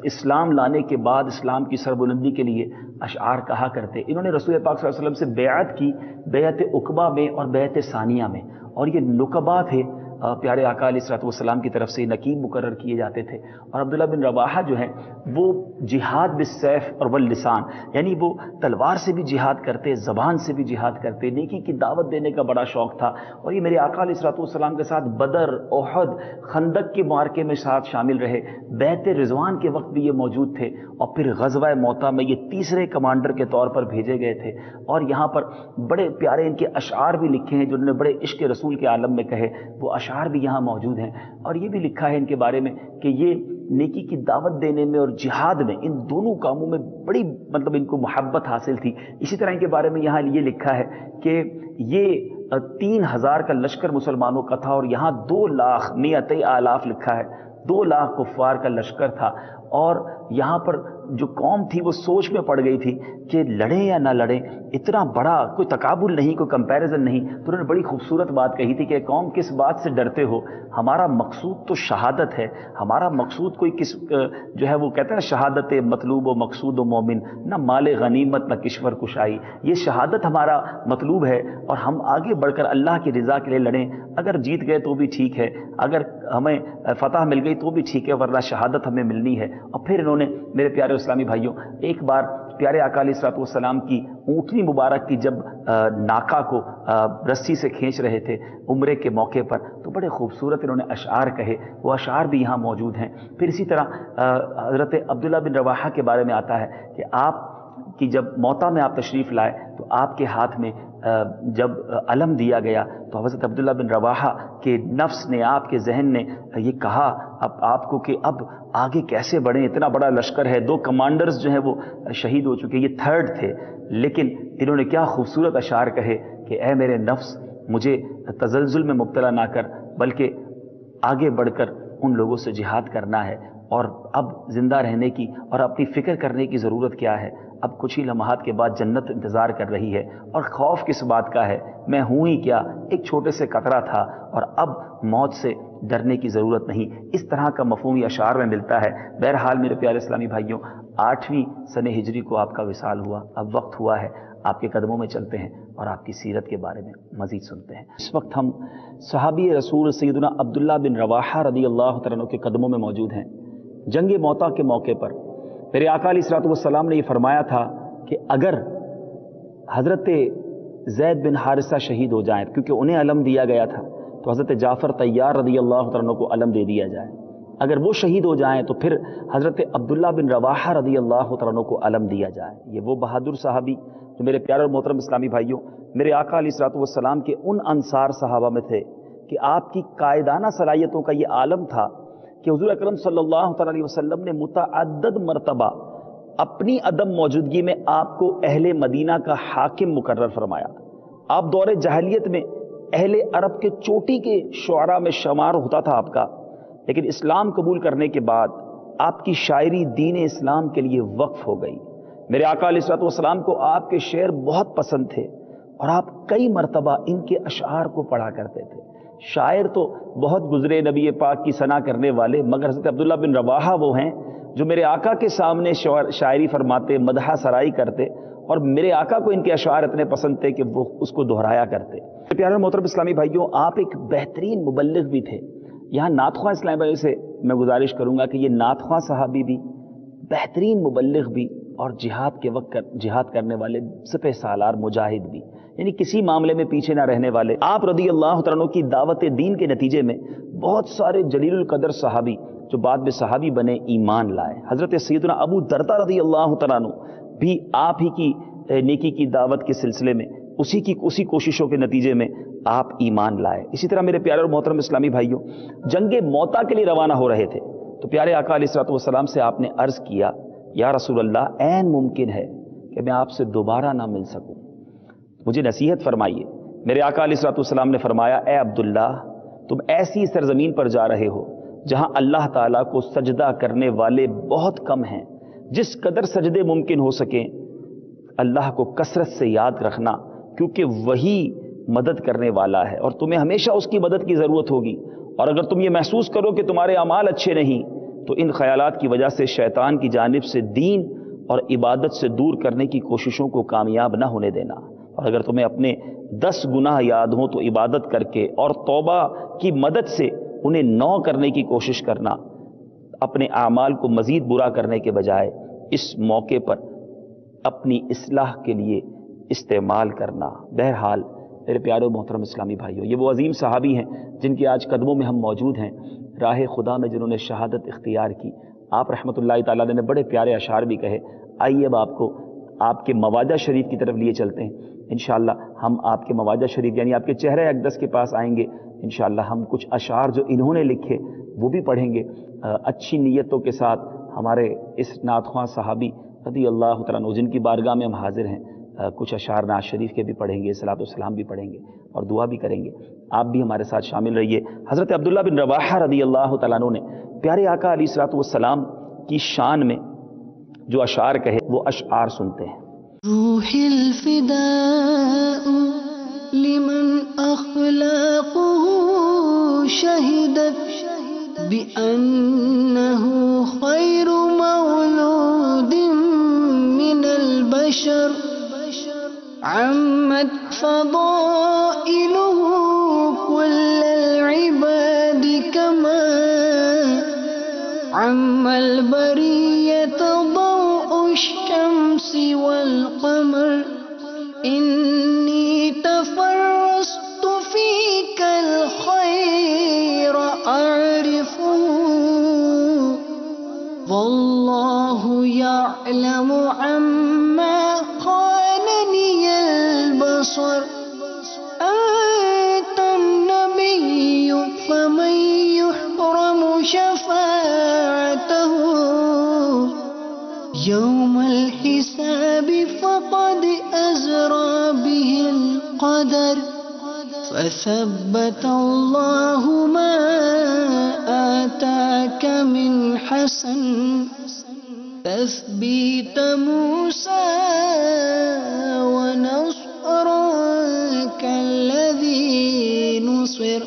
اسلام لانے کے بعد اسلام کی سربلندی کے لیے اشعار کہا کرتے. انہوں نے رسول پاک صلی اللہ علیہ وسلم سے بیعت کی, بیعت عقبہ میں اور بیعت ثانیہ میں, اور یہ نقبہ تھے پیارے آقا علیہ الصلوۃ والسلام کی طرف سے نقیب مقرر کیے جاتے تھے. اور عبداللہ بن رواحہ جو ہیں وہ جہاد بالسیف اور واللسان, یعنی وہ تلوار سے بھی جہاد کرتے, زبان سے بھی جہاد کرتے, نیکی کی دعوت دینے کا بڑا شوق تھا. اور یہ میرے آقا علیہ الصلوۃ والسلام کے ساتھ بدر, احد, خندق کے معرکے میں ساتھ شامل رہے, بیعت رضوان کے وقت بھی یہ موجود تھے, اور پھر غزوہ موطا میں یہ تیسرے کمانڈر کے طور پر بھیجے گئے تھے. اور یہاں پر بڑے پیارے ان کے اشعار بھی لکھے ہیں جو انہوں نے بڑے عشق رسول کے عالم میں کہے, وہ اشعار بھی یہاں موجود ہیں. اور یہ بھی لکھا ہے ان کے بارے میں کہ یہ نیکی کی دعوت دینے میں اور جہاد میں, ان دونوں کاموں میں بڑی مطلب ان کو محبت حاصل تھی. اسی طرح ان کے بارے میں یہاں یہ لکھا ہے کہ یہ 3000 کا لشکر مسلمانوں کا تھا, اور یہاں 2,200,000 لکھا ہے, 2 لاکھ کفار کا لشکر تھا. اور یہاں پر جو قوم تھی وہ سوچ میں پڑ گئی تھی کہ لڑیں یا نہ لڑیں, اتنا بڑا کوئی تقابل نہیں, کوئی کمپیریزن نہیں. تو انہوں نے بڑی خوبصورت بات کہی تھی کہ قوم کس بات سے ڈرتے ہو, ہمارا مقصود تو شہادت ہے, ہمارا مقصود کوئی کس جو ہے وہ کہتے ہیں نا شہادت مطلوب و مقصود و مومن, نہ مال غنیمت نہ کشور کشائی, یہ شہادت ہمارا مطلوب ہے, اور ہم آگے بڑھ کر اللہ کی رضا کے لیے لڑیں. اگر جیت گئے تو بھی ٹھیک ہے, اگر ہمیں فتح مل گئی تو بھی ٹھیک ہے, ورنہ شہادت ہمیں ملنی ہے. اور پھر انہوں نے میرے پیارے اسلامی بھائیوں ایک بار پیارے آقا علیہ الصلوۃ والسلام کی اونٹنی مبارک کی جب ناکا کو رسی سے کھینچ رہے تھے عمرے کے موقع پر, تو بڑے خوبصورت انہوں نے اشعار کہے, وہ اشعار بھی یہاں موجود ہیں. پھر اسی طرح حضرت عبداللہ بن رواحہ کے بارے میں آتا ہے کہ آپ کی جب موطا میں آپ تشریف لائے تو آپ کے ہاتھ میں جب علم دیا گیا تو حضرت عبداللہ بن رواحہ کے نفس نے, آپ کے ذہن نے یہ کہا اب آپ کو کہ اب آگے کیسے بڑھیں, اتنا بڑا لشکر ہے, 2 کمانڈرز جو ہیں وہ شہید ہو چکے, یہ 3rd تھے. لیکن انہوں نے کیا خوبصورت اشعار کہے کہ اے میرے نفس مجھے تزلزل میں مبتلا نہ کر, بلکہ آگے بڑھ کر ان لوگوں سے جہاد کرنا ہے, اور اب زندہ رہنے کی اور اپنی فکر کرنے کی ضرورت کیا ہے, اب کچھ ہی لمحات کے بعد جنت انتظار کر رہی ہے, اور خوف کس بات کا ہے, میں ہوں ہی کیا, ایک چھوٹے سے قطرہ تھا, اور اب موت سے ڈرنے کی ضرورت نہیں. اس طرح کا مفہوم اشعار میں ملتا ہے. بہرحال میرے پیارے اسلامی بھائیوں, 8ویں سنہ ہجری کو آپ کا وصال ہوا, اب وقت ہوا ہے آپ کے قدموں میں چلتے ہیں اور آپ کی سیرت کے بارے میں مزید سنتے ہیں. اس وقت ہم صحابی رسول سیدنا عبداللہ بن رواحہ رضی اللہ تعالیٰ عنہ کے قدموں میں موجود ہیں. جنگ موطا کے موقع پر میرے آقا علیہ الصلوۃ والسلام نے یہ فرمایا تھا کہ اگر حضرت زید بن حارثہ شہید ہو جائیں, کیونکہ انہیں علم دیا گیا تھا, تو حضرت جعفر طیار رضی اللہ عنہ کو علم دے دیا جائے. اگر وہ شہید ہو جائیں تو پھر حضرت عبداللہ بن رواحہ رضی اللہ عنہ کو علم دیا جائے. یہ وہ بہادر صحابی جو میرے پیارے اور محترم اسلامی بھائیوں میرے آقا علیہ الصلوۃ والسلام کے ان انصار صحابہ میں تھے کہ آپ کی قائدانہ صلاحیتوں کا یہ عالم تھا کہ حضور اکرم صلی اللہ تعالیٰ علیہ وسلم نے متعدد مرتبہ اپنی عدم موجودگی میں آپ کو اہل مدینہ کا حاکم مقرر فرمایا. آپ دور جاہلیت میں اہل عرب کے چوٹی کے شعراء میں شمار ہوتا تھا آپ کا, لیکن اسلام قبول کرنے کے بعد آپ کی شاعری دین اسلام کے لیے وقف ہو گئی. میرے آقا علیہ الصلوۃ والسلام کو آپ کے شعر بہت پسند تھے, اور آپ کئی مرتبہ ان کے اشعار کو پڑھا کرتے تھے. شاعر تو بہت گزرے نبی پاک کی ثنا کرنے والے، مگر حضرت عبداللہ بن رواحہ وہ ہیں جو میرے آقا کے سامنے شاعری فرماتے، مدحہ سرائی کرتے، اور میرے آقا کو ان کے اشعار اتنے پسند تھے کہ وہ اس کو دہرایا کرتے. پیارے محترم اسلامی بھائیوں، آپ ایک بہترین مبلغ بھی تھے. یہاں نعت خواں اسلامی بھائیوں سے میں گزارش کروں گا کہ یہ نعت خواں صحابی بھی، بہترین مبلغ بھی، اور جہاد کے وقت جہاد کرنے والے سپہ سالار مجاہد بھی، یعنی کسی معاملے میں پیچھے نہ رہنے والے. آپ رضی اللہ تعالیٰ عنہ کی دعوت دین کے نتیجے میں بہت سارے جلیل القدر صحابی جو بعد میں صحابی بنے ایمان لائے. حضرت سیدنا ابو دردہ رضی اللہ تعالیٰ عنہ بھی آپ ہی کی نیکی کی دعوت کے سلسلے میں اسی کوششوں کے نتیجے میں آپ ایمان لائے. اسی طرح میرے پیارے اور محترم اسلامی بھائیوں، جنگ موتا کے لیے روانہ ہو رہے تھے تو پیارے آقا علیہ الصلوۃ والسلام سے آپ نے عرض کیا، یا رسول اللہ، عین ممکن ہے کہ میں آپ سے دوبارہ نہ مل سکوں، مجھے نصیحت فرمائیے. میرے آقا علیہ الصلوۃ والسلام نے فرمایا، اے عبداللہ، تم ایسی سرزمین پر جا رہے ہو جہاں اللہ تعالیٰ کو سجدہ کرنے والے بہت کم ہیں. جس قدر سجدے ممکن ہو سکیں اللہ کو کثرت سے یاد رکھنا، کیونکہ وہی مدد کرنے والا ہے اور تمہیں ہمیشہ اس کی مدد کی ضرورت ہوگی. اور اگر تم یہ محسوس کرو کہ تمہارے اعمال اچھے نہیں تو ان خیالات کی وجہ سے شیطان کی جانب سے دین اور عبادت سے دور کرنے کی کوششوں کو کامیاب نہ ہونے دینا. اور اگر تمہیں اپنے 10 گناہ یاد ہوں تو عبادت کر کے اور توبہ کی مدد سے انہیں 9 کرنے کی کوشش کرنا، اپنے اعمال کو مزید برا کرنے کے بجائے اس موقع پر اپنی اصلاح کے لیے استعمال کرنا. بہرحال میرے پیارے و محترم اسلامی بھائیوں، یہ وہ عظیم صحابی ہیں جن کے آج قدموں میں ہم موجود ہیں، راہ خدا میں جنہوں نے شہادت اختیار کی. آپ رحمۃ اللہ تعالیٰ نے بڑے پیارے اشعار بھی کہے. آئیے اب آپ کو آپ کے مواجہ شریف کی طرف لیے چلتے ہیں. انشاءاللہ ہم آپ کے مواجہ شریف یعنی آپ کے چہرہ اقدس کے پاس آئیں گے. انشاءاللہ ہم کچھ اشعار جو انہوں نے لکھے وہ بھی پڑھیں گے. اچھی نیتوں کے ساتھ ہمارے اس نعت خواں صحابی رضی اللہ تعالیٰ عنہ جن کی بارگاہ میں ہم حاضر ہیں، کچھ اشعار نعت شریف کے بھی پڑھیں گے، صلاۃ والسلام بھی پڑھیں گے اور دعا بھی کریں گے. آپ بھی ہمارے ساتھ شامل رہیے. حضرت عبداللہ بن رواحہ رضی اللہ تعالیٰ عنہ نے پیارے آقا علیہ الصلوۃ والسلام کی شان میں جو اشعار کہے وہ اشعار سنتے ہیں. روح الفداء لمن اخلاقه شهدت بأنه خير مولود من البشر عمت فضائله كل العباد كما عم البرية ضوء الشمس والقمر إني تفرست فيك الخير أعرفه والله يعلم عما خانني البصر أنت النبي فمن يحرم شفاعته يوم الحساب فقد أزرى به القدر فثبت الله ما آتاك من حسن تثبيت موسى ونصرك الذي نصر.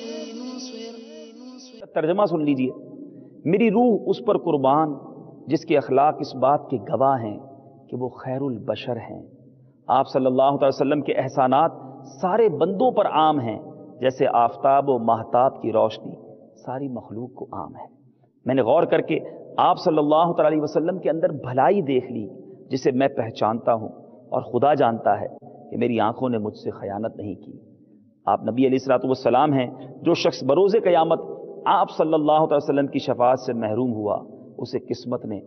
ترجمہ سن لیجئے. میری روح اس پر قربان جس کے اخلاق اس بات کے گواہ ہیں کہ وہ خیر البشر ہیں. آپ صلی اللہ علیہ وسلم کے احسانات سارے بندوں پر عام ہیں، جیسے آفتاب و ماہتاب کی روشنی ساری مخلوق کو عام ہے. میں نے غور کر کے آپ صلی اللہ علیہ وسلم کے اندر بھلائی دیکھ لی جسے میں پہچانتا ہوں اور خدا جانتا ہے کہ میری آنکھوں نے مجھ سے خیانت نہیں کی. آپ نبی علیہ الصلوۃ والسلام ہیں. جو شخص بروز قیامت آپ صلی اللہ علیہ وسلم کی شفاعت سے محروم ہوا اسے قسمت نے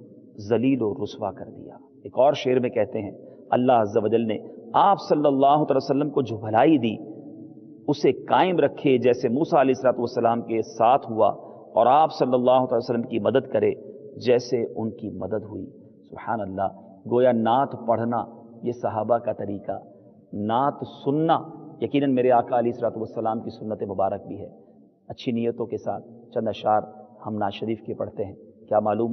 ذلیل و رسوا کر دیا. ایک اور شعر میں کہتے ہیں اللہ عز و جل نے آپ صلی اللہ علیہ وسلم کو جو بھلائی دی اسے قائم رکھے جیسے موسیٰ علیہ السلام کے ساتھ ہوا، اور آپ صلی اللہ علیہ وسلم کی مدد کرے جیسے ان کی مدد ہوئی. سبحان اللہ. گویا نعت پڑھنا یہ صحابہ کا طریقہ، نعت سننا یقیناً میرے آقا علیہ السلام کی سنت مبارک بھی ہے. اچھی نیتوں کے ساتھ چند اشعار ہم نعت شریف کے پڑھتے ہیں. کیا معلوم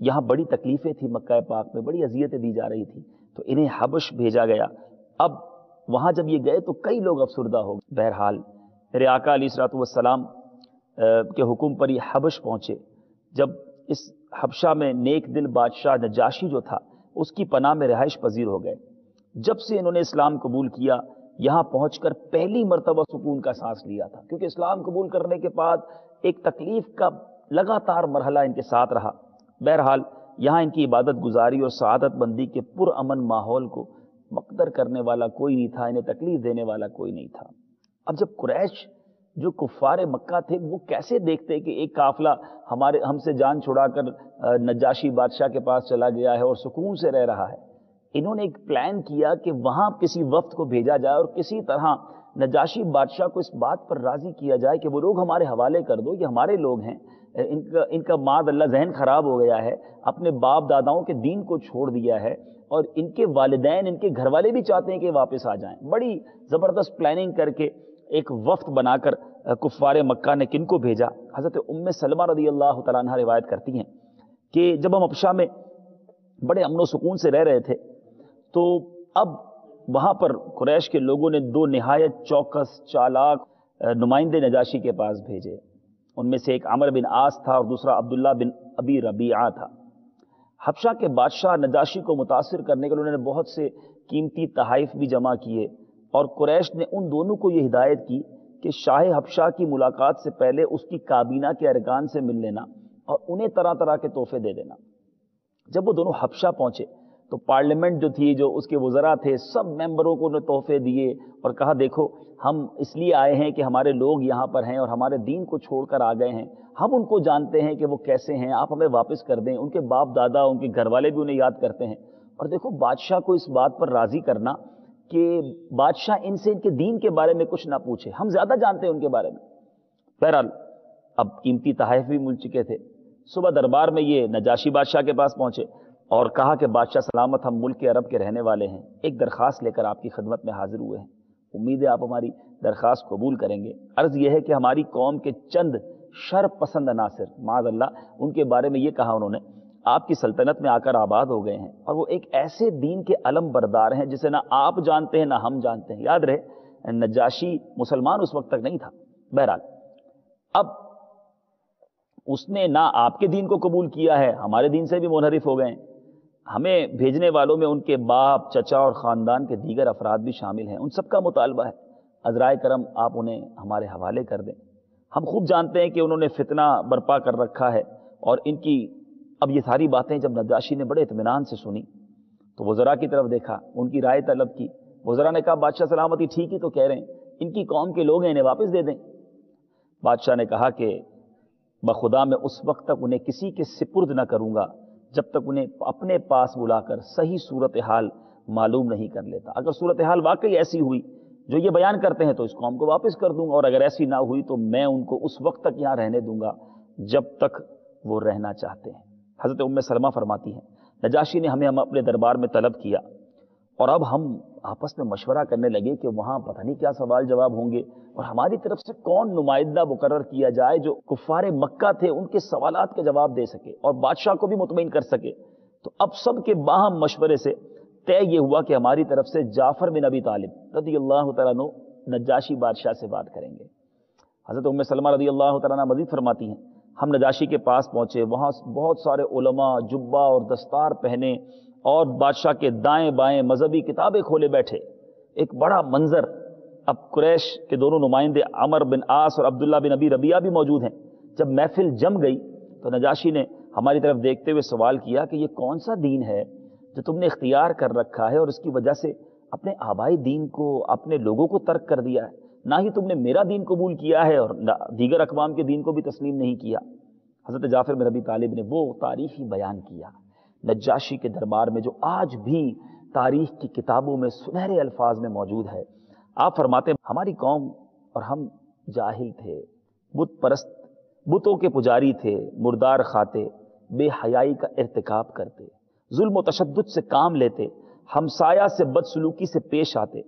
یہاں بڑی تکلیفیں تھیں مکہ پاک میں، بڑی اذیتیں دی جا رہی تھی، تو انہیں حبش بھیجا گیا۔ اب وہاں جب یہ گئے تو کئی لوگ افسردہ ہو گئے۔ بہرحال میرے آقا علیہ الصلوۃ والسلام کے حکم پر یہ حبش پہنچے۔ جب اس حبشہ میں نیک دل بادشاہ نجاشی جو تھا اس کی پناہ میں رہائش پذیر ہو گئے۔ جب سے انہوں نے اسلام قبول کیا، یہاں پہنچ کر پہلی مرتبہ سکون کا سانس لیا تھا، کیونکہ اسلام قبول کرنے کے بعد ایک تکلیف کا لگاتار مرحلہ ان کے ساتھ رہا۔ بہرحال یہاں ان کی عبادت گزاری اور سعادت مندی کے پرامن ماحول کو مقدر کرنے والا کوئی نہیں تھا، انہیں تکلیف دینے والا کوئی نہیں تھا۔ اب جب قریش جو کفار مکہ تھے وہ کیسے دیکھتے کہ ایک قافلہ ہم سے جان چھڑا کر نجاشی بادشاہ کے پاس چلا گیا ہے اور سکون سے رہ رہا ہے، انہوں نے ایک پلان کیا کہ وہاں کسی وفد کو بھیجا جائے اور کسی طرح نجاشی بادشاہ کو اس بات پر راضی کیا جائے کہ وہ لوگ ہمارے حوالے کر دو، یہ ہمارے لوگ ہیں، ان کا معاذ اللہ ذہن خراب ہو گیا ہے، اپنے باپ داداؤں کے دین کو چھوڑ دیا ہے، اور ان کے والدین ان کے گھر والے بھی چاہتے ہیں کہ واپس آ جائیں۔ بڑی زبردست پلاننگ کر کے ایک وفد بنا کر کفار مکہ نے کن کو بھیجا؟ حضرت ام سلمہ رضی اللہ تعالیٰ عنہ روایت کرتی ہیں کہ جب ہم حبشہ میں بڑے امن و سکون سے رہ رہے تھے تو اب وہاں پر قریش کے لوگوں نے دو نہایت چوکس چالاک نمائندے نجاشی کے پاس بھیجے۔ ان میں سے ایک عمر بن عاص تھا اور دوسرا عبداللہ بن ابی ربیعہ تھا۔ حبشہ کے بادشاہ نجاشی کو متاثر کرنے کے لیے انہوں نے بہت سے قیمتی تحائف بھی جمع کیے، اور قریش نے ان دونوں کو یہ ہدایت کی کہ شاہ حبشہ کی ملاقات سے پہلے اس کی کابینہ کے ارکان سے مل لینا اور انہیں طرح طرح کے تحفے دے دینا۔ جب وہ دونوں حبشہ پہنچے تو پارلیمنٹ جو تھی، جو اس کے وزراء تھے، سب ممبروں کو انہیں تحفے دیے اور کہا دیکھو ہم اس لیے آئے ہیں کہ ہمارے لوگ یہاں پر ہیں اور ہمارے دین کو چھوڑ کر آ گئے ہیں، ہم ان کو جانتے ہیں کہ وہ کیسے ہیں، آپ ہمیں واپس کر دیں۔ ان کے باپ دادا، ان کے گھر والے بھی انہیں یاد کرتے ہیں۔ اور دیکھو بادشاہ کو اس بات پر راضی کرنا کہ بادشاہ ان سے ان کے دین کے بارے میں کچھ نہ پوچھے، ہم زیادہ جانتے ہیں ان کے بارے میں۔ بہرحال اب قیمتی تحائف بھی مل چکے تھے۔ صبح دربار میں یہ نجاشی بادشاہ کے پاس پہنچے اور کہا کہ بادشاہ سلامت، ہم ملک عرب کے رہنے والے ہیں، ایک درخواست لے کر آپ کی خدمت میں حاضر ہوئے ہیں، امید ہے آپ ہماری درخواست قبول کریں گے۔ عرض یہ ہے کہ ہماری قوم کے چند شر پسند عناصر، معاذ اللہ ان کے بارے میں یہ کہا انہوں نے، آپ کی سلطنت میں آ کر آباد ہو گئے ہیں اور وہ ایک ایسے دین کے علم بردار ہیں جسے نہ آپ جانتے ہیں نہ ہم جانتے ہیں۔ یاد رہے نجاشی مسلمان اس وقت تک نہیں تھا۔ بہرحال اب اس نے نہ آپ کے دین کو قبول کیا ہے، ہمارے دین سے بھی منحرف ہو گئے ہیں، ہمیں بھیجنے والوں میں ان کے باپ، چچا اور خاندان کے دیگر افراد بھی شامل ہیں، ان سب کا مطالبہ ہے عذرائے کرم آپ انہیں ہمارے حوالے کر دیں۔ ہم خوب جانتے ہیں کہ انہوں نے فتنہ برپا کر رکھا ہے، اور ان کی اب یہ ساری باتیں جب نجاشی نے بڑے اطمینان سے سنی تو وزراء کی طرف دیکھا، ان کی رائے طلب کی۔ وزراء نے کہا بادشاہ سلامتی ٹھیک ہی تو کہہ رہے ہیں، ان کی قوم کے لوگ ہیں، انہیں واپس دے دیں۔ بادشاہ نے کہا کہ بخدا میں اس وقت تک انہیں کسی کے سپرد نہ کروں گا جب تک انہیں اپنے پاس بلا کر صحیح صورتحال معلوم نہیں کر لیتا۔ اگر صورتحال واقعی ایسی ہوئی جو یہ بیان کرتے ہیں تو اس قوم کو واپس کر دوں گا، اور اگر ایسی نہ ہوئی تو میں ان کو اس وقت تک یہاں رہنے دوں گا جب تک وہ رہنا چاہتے ہیں۔ حضرت ام سلمہ فرماتی ہیں نجاشی نے ہمیں اپنے دربار میں طلب کیا، اور اب ہم آپس میں مشورہ کرنے لگے کہ وہاں پتہ نہیں کیا سوال جواب ہوں گے، اور ہماری طرف سے کون نمائندہ مقرر کیا جائے جو کفار مکہ تھے ان کے سوالات کا جواب دے سکے اور بادشاہ کو بھی مطمئن کر سکے۔ تو اب سب کے باہم مشورے سے طے یہ ہوا کہ ہماری طرف سے جعفر بن ابی طالب رضی اللہ تعالیٰ عنہ نجاشی بادشاہ سے بات کریں گے۔ حضرت ام سلمہ رضی اللہ تعالیٰ عنہ مزید فرماتی ہیں ہم نجاشی کے پاس پہنچے، وہاں بہت سارے علماء جبہ اور دستار پہنے اور بادشاہ کے دائیں بائیں مذہبی کتابیں کھولے بیٹھے، ایک بڑا منظر۔ اب قریش کے دونوں نمائندے عمر بن عاص اور عبداللہ بن ابی ربیعہ بھی موجود ہیں۔ جب محفل جم گئی تو نجاشی نے ہماری طرف دیکھتے ہوئے سوال کیا کہ یہ کون سا دین ہے جو تم نے اختیار کر رکھا ہے اور اس کی وجہ سے اپنے آبائی دین کو، اپنے لوگوں کو ترک کر دیا ہے؟ نہ ہی تم نے میرا دین قبول کیا ہے اور دیگر اقوام کے دین کو بھی تسلیم نہیں کیا۔ حضرت جعفر بن ابی طالب نے وہ تاریخی بیان کیا نجاشی کے دربار میں جو آج بھی تاریخ کی کتابوں میں سنہرے الفاظ میں موجود ہے۔ آپ فرماتے ہیں ہماری قوم اور ہم جاہل تھے، بت پرست، بتوں کے پجاری تھے، مردار کھاتے، بے حیائی کا ارتکاب کرتے، ظلم و تشدد سے کام لیتے، ہمسایہ سے بدسلوکی سے پیش آتے،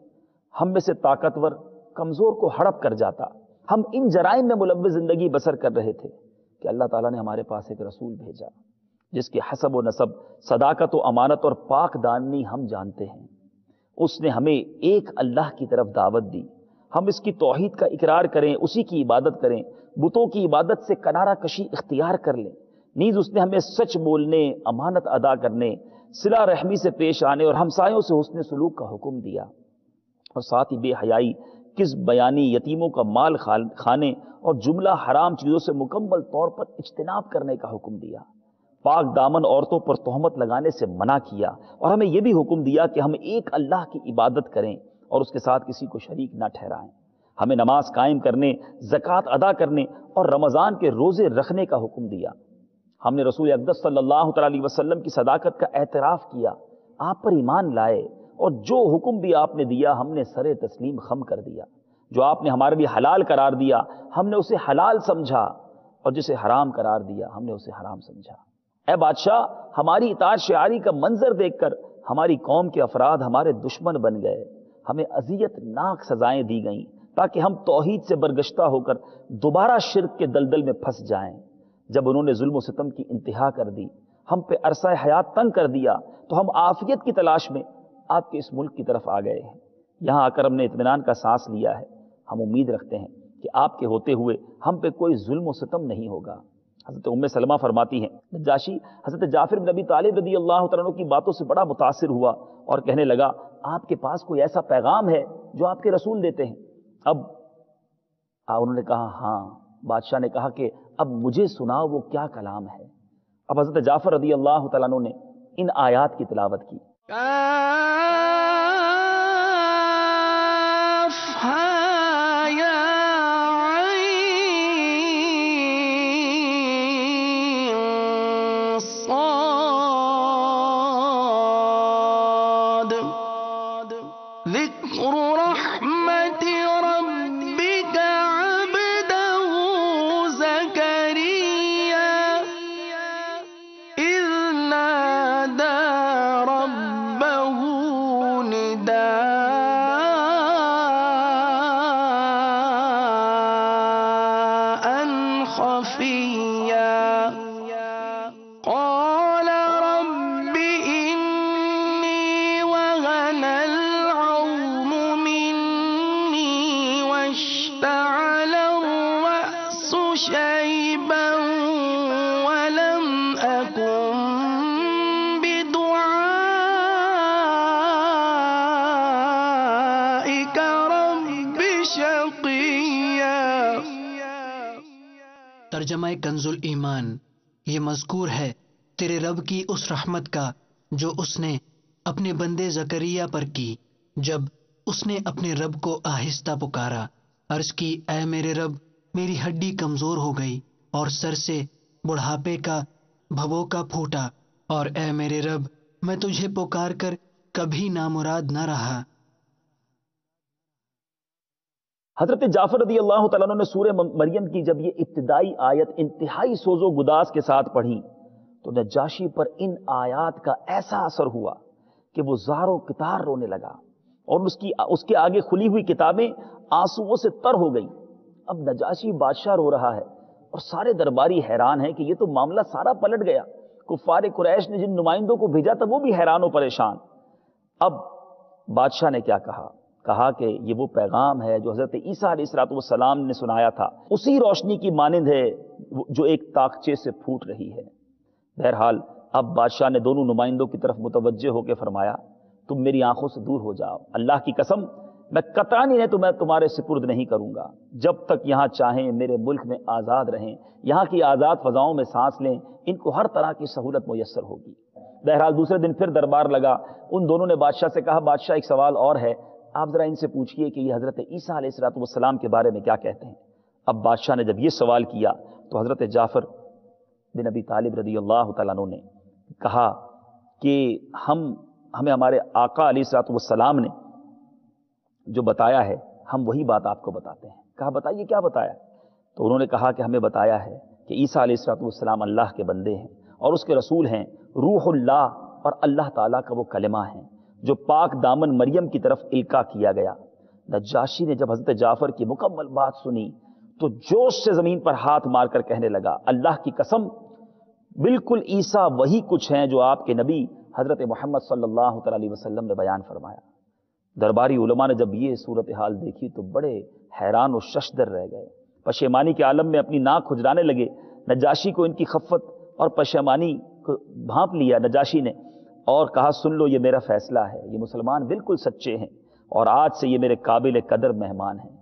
ہم میں سے طاقتور کمزور کو ہڑپ کر جاتا۔ ہم ان جرائم میں ملوث زندگی بسر کر رہے تھے کہ اللہ تعالیٰ نے ہمارے پاس ایک رسول بھیجا جس کے حسب و نسب، صداقت و امانت اور پاک دامنی ہم جانتے ہیں، اس نے ہمیں ایک اللہ کی طرف دعوت دی، ہم اس کی توحید کا اقرار کریں، اسی کی عبادت کریں، بتوں کی عبادت سے کنارہ کشی اختیار کر لیں۔ نیز اس نے ہمیں سچ بولنے، امانت ادا کرنے، صلہ رحمی سے پیش آنے اور ہمسایوں سے حسن سلوک کا حکم دیا، اور ساتھ ہی بے حیائی، کذب بیانی، یتیموں کا مال کھانے اور جملہ حرام چیزوں سے مکمل طور پر اجتناب کرنے کا حکم دیا۔ پاک دامن عورتوں پر تہمت لگانے سے منع کیا، اور ہمیں یہ بھی حکم دیا کہ ہم ایک اللہ کی عبادت کریں اور اس کے ساتھ کسی کو شریک نہ ٹھہرائیں۔ ہمیں نماز قائم کرنے، زکوٰۃ ادا کرنے اور رمضان کے روزے رکھنے کا حکم دیا۔ ہم نے رسول اقدس صلی اللہ تعالی علیہ وسلم کی صداقت کا اعتراف کیا، آپ پر ایمان لائے، اور جو حکم بھی آپ نے دیا ہم نے سر تسلیم خم کر دیا۔ جو آپ نے ہمارے لیے حلال قرار دیا ہم نے اسے حلال سمجھا، اور جسے حرام قرار دیا ہم نے اسے حرام سمجھا۔ اے بادشاہ، ہماری اطاعت شعاری کا منظر دیکھ کر ہماری قوم کے افراد ہمارے دشمن بن گئے، ہمیں اذیت ناک سزائیں دی گئیں تاکہ ہم توحید سے برگشتہ ہو کر دوبارہ شرک کے دلدل میں پھنس جائیں۔ جب انہوں نے ظلم و ستم کی انتہا کر دی، ہم پہ عرصہ حیات تنگ کر دیا، تو ہم عافیت کی تلاش میں آپ کے اس ملک کی طرف آ گئے ہیں۔ یہاں آ کر ہم نے اطمینان کا سانس لیا ہے، ہم امید رکھتے ہیں کہ آپ کے ہوتے ہوئے ہم پہ کوئی ظلم و ستم نہیں ہوگا۔ حضرت ام سلمہ فرماتی ہیں، نجاشی حضرت جعفر بن ابی طالب رضی اللہ تعالیٰ عنہ کی باتوں سے بڑا متاثر ہوا اور کہنے لگا، آپ کے پاس کوئی ایسا پیغام ہے جو آپ کے رسول دیتے ہیں؟ اب انہوں نے کہا ہاں۔ بادشاہ نے کہا کہ اب مجھے سناؤ وہ کیا کلام ہے۔ اب حضرت جعفر رضی اللہ تعالیٰ عنہ نے ان آیات کی تلاوت کی۔ ترجمہ کنز الایمان۔ یہ مذکور ہے تیرے رب کی اس رحمت کا جو اس نے اپنے بندے زکریا پر کی جب اس نے اپنے رب کو آہستہ پکارا، عرض کی اے میرے رب میری ہڈی کمزور ہو گئی اور سر سے بڑھاپے کا بھبوکا پھوٹا، اور اے میرے رب میں تجھے پکار کر کبھی نامراد نہ رہا۔ حضرت جعفر رضی اللہ تعالیٰ عنہ نے سورہ مریم کی جب یہ ابتدائی آیت انتہائی سوز و گداز کے ساتھ پڑھی تو نجاشی پر ان آیات کا ایسا اثر ہوا کہ وہ زار و کتار رونے لگا، اور اس کے آگے کھلی ہوئی کتابیں آنسوؤں سے تر ہو گئی۔ اب نجاشی بادشاہ رو رہا ہے اور سارے درباری حیران ہیں کہ یہ تو معاملہ سارا پلٹ گیا۔ کفار قریش نے جن نمائندوں کو بھیجا تھا وہ بھی حیران و پریشان۔ اب بادشاہ نے کیا کہا کہ یہ وہ پیغام ہے جو حضرت عیسیٰ علیہ السلام نے سنایا تھا، اسی روشنی کی مانند ہے جو ایک طاقچے سے پھوٹ رہی ہے۔ بہرحال اب بادشاہ نے دونوں نمائندوں کی طرف متوجہ ہو کے فرمایا، تم میری آنکھوں سے دور ہو جاؤ، اللہ کی قسم میں قطعاً انہیں تمہیں تمہارے سپرد نہیں کروں گا جب تک یہاں چاہیں میرے ملک میں آزاد رہیں، یہاں کی آزاد فضاؤں میں سانس لیں، ان کو ہر طرح کی سہولت میسر ہوگی۔ بہرحال دوسرے دن پھر دربار لگا، ان دونوں نے بادشاہ سے کہا بادشاہ ایک سوال اور ہے، آپ ذرا ان سے پوچھئے کہ یہ حضرت عیسیٰ علیہ السلام کے بارے میں کیا کہتے ہیں۔ اب بادشاہ نے جب یہ سوال کیا تو حضرت جعفر بن ابی طالب رضی اللہ تعالیٰ عنہ نے کہا کہ ہمیں ہمارے آقا علیہ السلام نے جو بتایا ہے ہم وہی بات آپ کو بتاتے ہیں۔ کہا بتائیے کیا بتایا؟ تو انہوں نے کہا کہ ہمیں بتایا ہے کہ عیسیٰ علیہ السلام اللہ کے بندے ہیں اور اس کے رسول ہیں، روح اللہ اور اللہ تعالیٰ کا وہ کلمہ ہیں جو پاک دامن مریم کی طرف القا کیا گیا۔ نجاشی نے جب حضرت جعفر کی مکمل بات سنی تو جوش سے زمین پر ہاتھ مار کر کہنے لگا، اللہ کی قسم بالکل عیسیٰ وہی کچھ ہیں جو آپ کے نبی حضرت محمد صلی اللہ تعالی علیہ وسلم نے بیان فرمایا۔ درباری علماء نے جب یہ صورتحال دیکھی تو بڑے حیران و ششدر رہ گئے، پشیمانی کے عالم میں اپنی ناک کھجلانے لگے۔ نجاشی کو ان کی خفت اور پشیمانی کو بھانپ لیا نجاشی نے اور کہا سن لو، یہ میرا فیصلہ ہے، یہ مسلمان بالکل سچے ہیں اور آج سے یہ میرے قابل قدر مہمان ہیں۔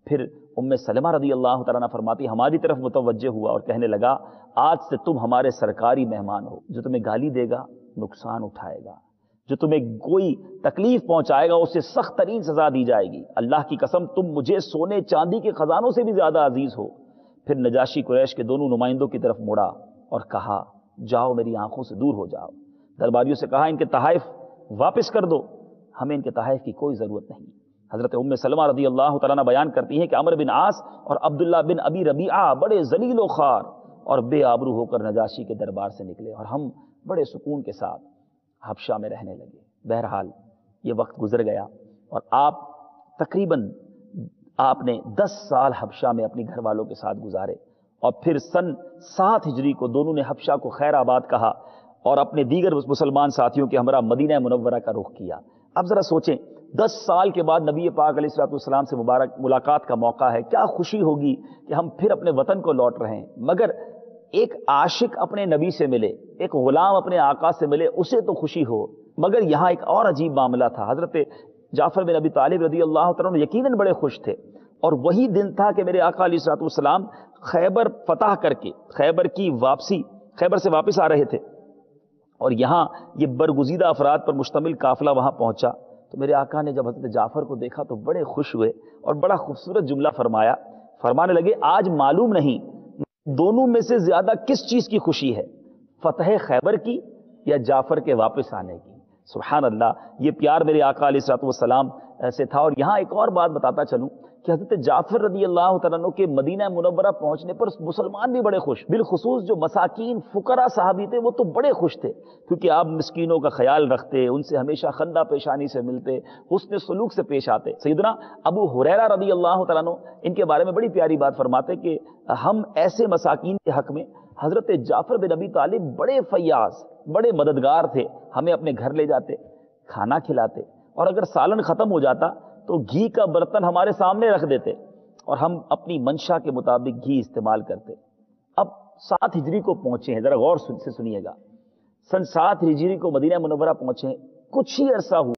پھر ام سلمہ رضی اللہ تعالیٰ عنہ فرماتی ہماری طرف متوجہ ہوا اور کہنے لگا آج سے تم ہمارے سرکاری مہمان ہو، جو تمہیں گالی دے گا نقصان اٹھائے گا، جو تمہیں کوئی تکلیف پہنچائے گا اسے سخت ترین سزا دی جائے گی، اللہ کی قسم تم مجھے سونے چاندی کے خزانوں سے بھی زیادہ عزیز ہو۔ پھر نجاشی قریش کے دونوں نمائندوں کی طرف مڑا اور کہا جاؤ میری آنکھوں سے دور ہو جاؤ۔ درباریوں سے کہا ان کے تحائف واپس کر دو، ہمیں ان کے تحائف کی کوئی ضرورت نہیں۔ حضرت ام سلمہ رضی اللہ تعالیٰ عنہ بیان کرتی ہیں کہ عمرو بن عاص اور عبداللہ بن ابی ربیعہ بڑے ذلیل و خوار اور بے آبرو ہو کر نجاشی کے دربار سے نکلے اور ہم بڑے سکون کے ساتھ حبشہ میں رہنے لگے۔ بہرحال یہ وقت گزر گیا اور تقریباً آپ نے 10 سال حبشہ میں اپنی گھر والوں کے ساتھ گزارے اور پھر سن 7 ہجری کو دونوں نے حبشہ کو خیر آباد کہا اور اپنے دیگر مسلمان ساتھیوں کے ہمراہ مدینہ منورہ کا رخ کیا۔ اب ذرا سوچیں 10 سال کے بعد نبی پاک علیہ الصلوۃ والسلام سے ملاقات کا موقع ہے، کیا خوشی ہوگی کہ ہم پھر اپنے وطن کو لوٹ رہے ہیں۔ مگر ایک عاشق اپنے نبی سے ملے، ایک غلام اپنے آقا سے ملے، اسے تو خوشی ہو، مگر یہاں ایک اور عجیب معاملہ تھا۔ حضرت جعفر بن ابی طالب رضی اللہ تعالیٰ عنہ یقیناً بڑے خوش تھے اور وہی دن تھا کہ میرے آقا علیہ الصلوۃ والسلام خیبر فتح کر کے خیبر سے واپس آ رہے تھے اور یہاں یہ برگزیدہ افراد پر مشتمل قافلہ وہاں پہنچا تو میرے آقا نے جب حضرت جعفر کو دیکھا تو بڑے خوش ہوئے اور بڑا خوبصورت جملہ فرمانے لگے آج معلوم نہیں دونوں میں سے زیادہ کس چیز کی خوشی ہے، فتح خیبر کی یا جعفر کے واپس آنے کی۔ سبحان اللہ، یہ پیار میرے آقا علیہ الصلوۃ والسلام سے تھا۔ اور یہاں ایک اور بات بتاتا چلوں کہ حضرت جعفر رضی اللہ تعالیٰ عنہ کے مدینہ منورہ پہنچنے پر مسلمان بھی بڑے خوش، بالخصوص جو مساکین فقراء صحابی تھے وہ تو بڑے خوش تھے کیونکہ آپ مسکینوں کا خیال رکھتے، ان سے ہمیشہ خندہ پیشانی سے ملتے، حسن سلوک سے پیش آتے۔ سیدنا ابو ہریرہ رضی اللہ تعالیٰ عنہ ان کے بارے میں بڑی پیاری بات فرماتے کہ ہم ایسے مساکین کے حق میں حضرت جعفر بن ابی طالب بڑے فیاض، بڑے مددگار تھے، ہمیں اپنے گھر لے جاتے، کھانا کھلاتے اور اگر سالن ختم ہو جاتا تو گھی کا برتن ہمارے سامنے رکھ دیتے اور ہم اپنی منشا کے مطابق گھی استعمال کرتے۔ اب 7 ہجری کو پہنچے ہیں، ذرا غور سے سنیے گا، سن 7 ہجری کو مدینہ منورہ پہنچے ہیں، کچھ ہی عرصہ ہوا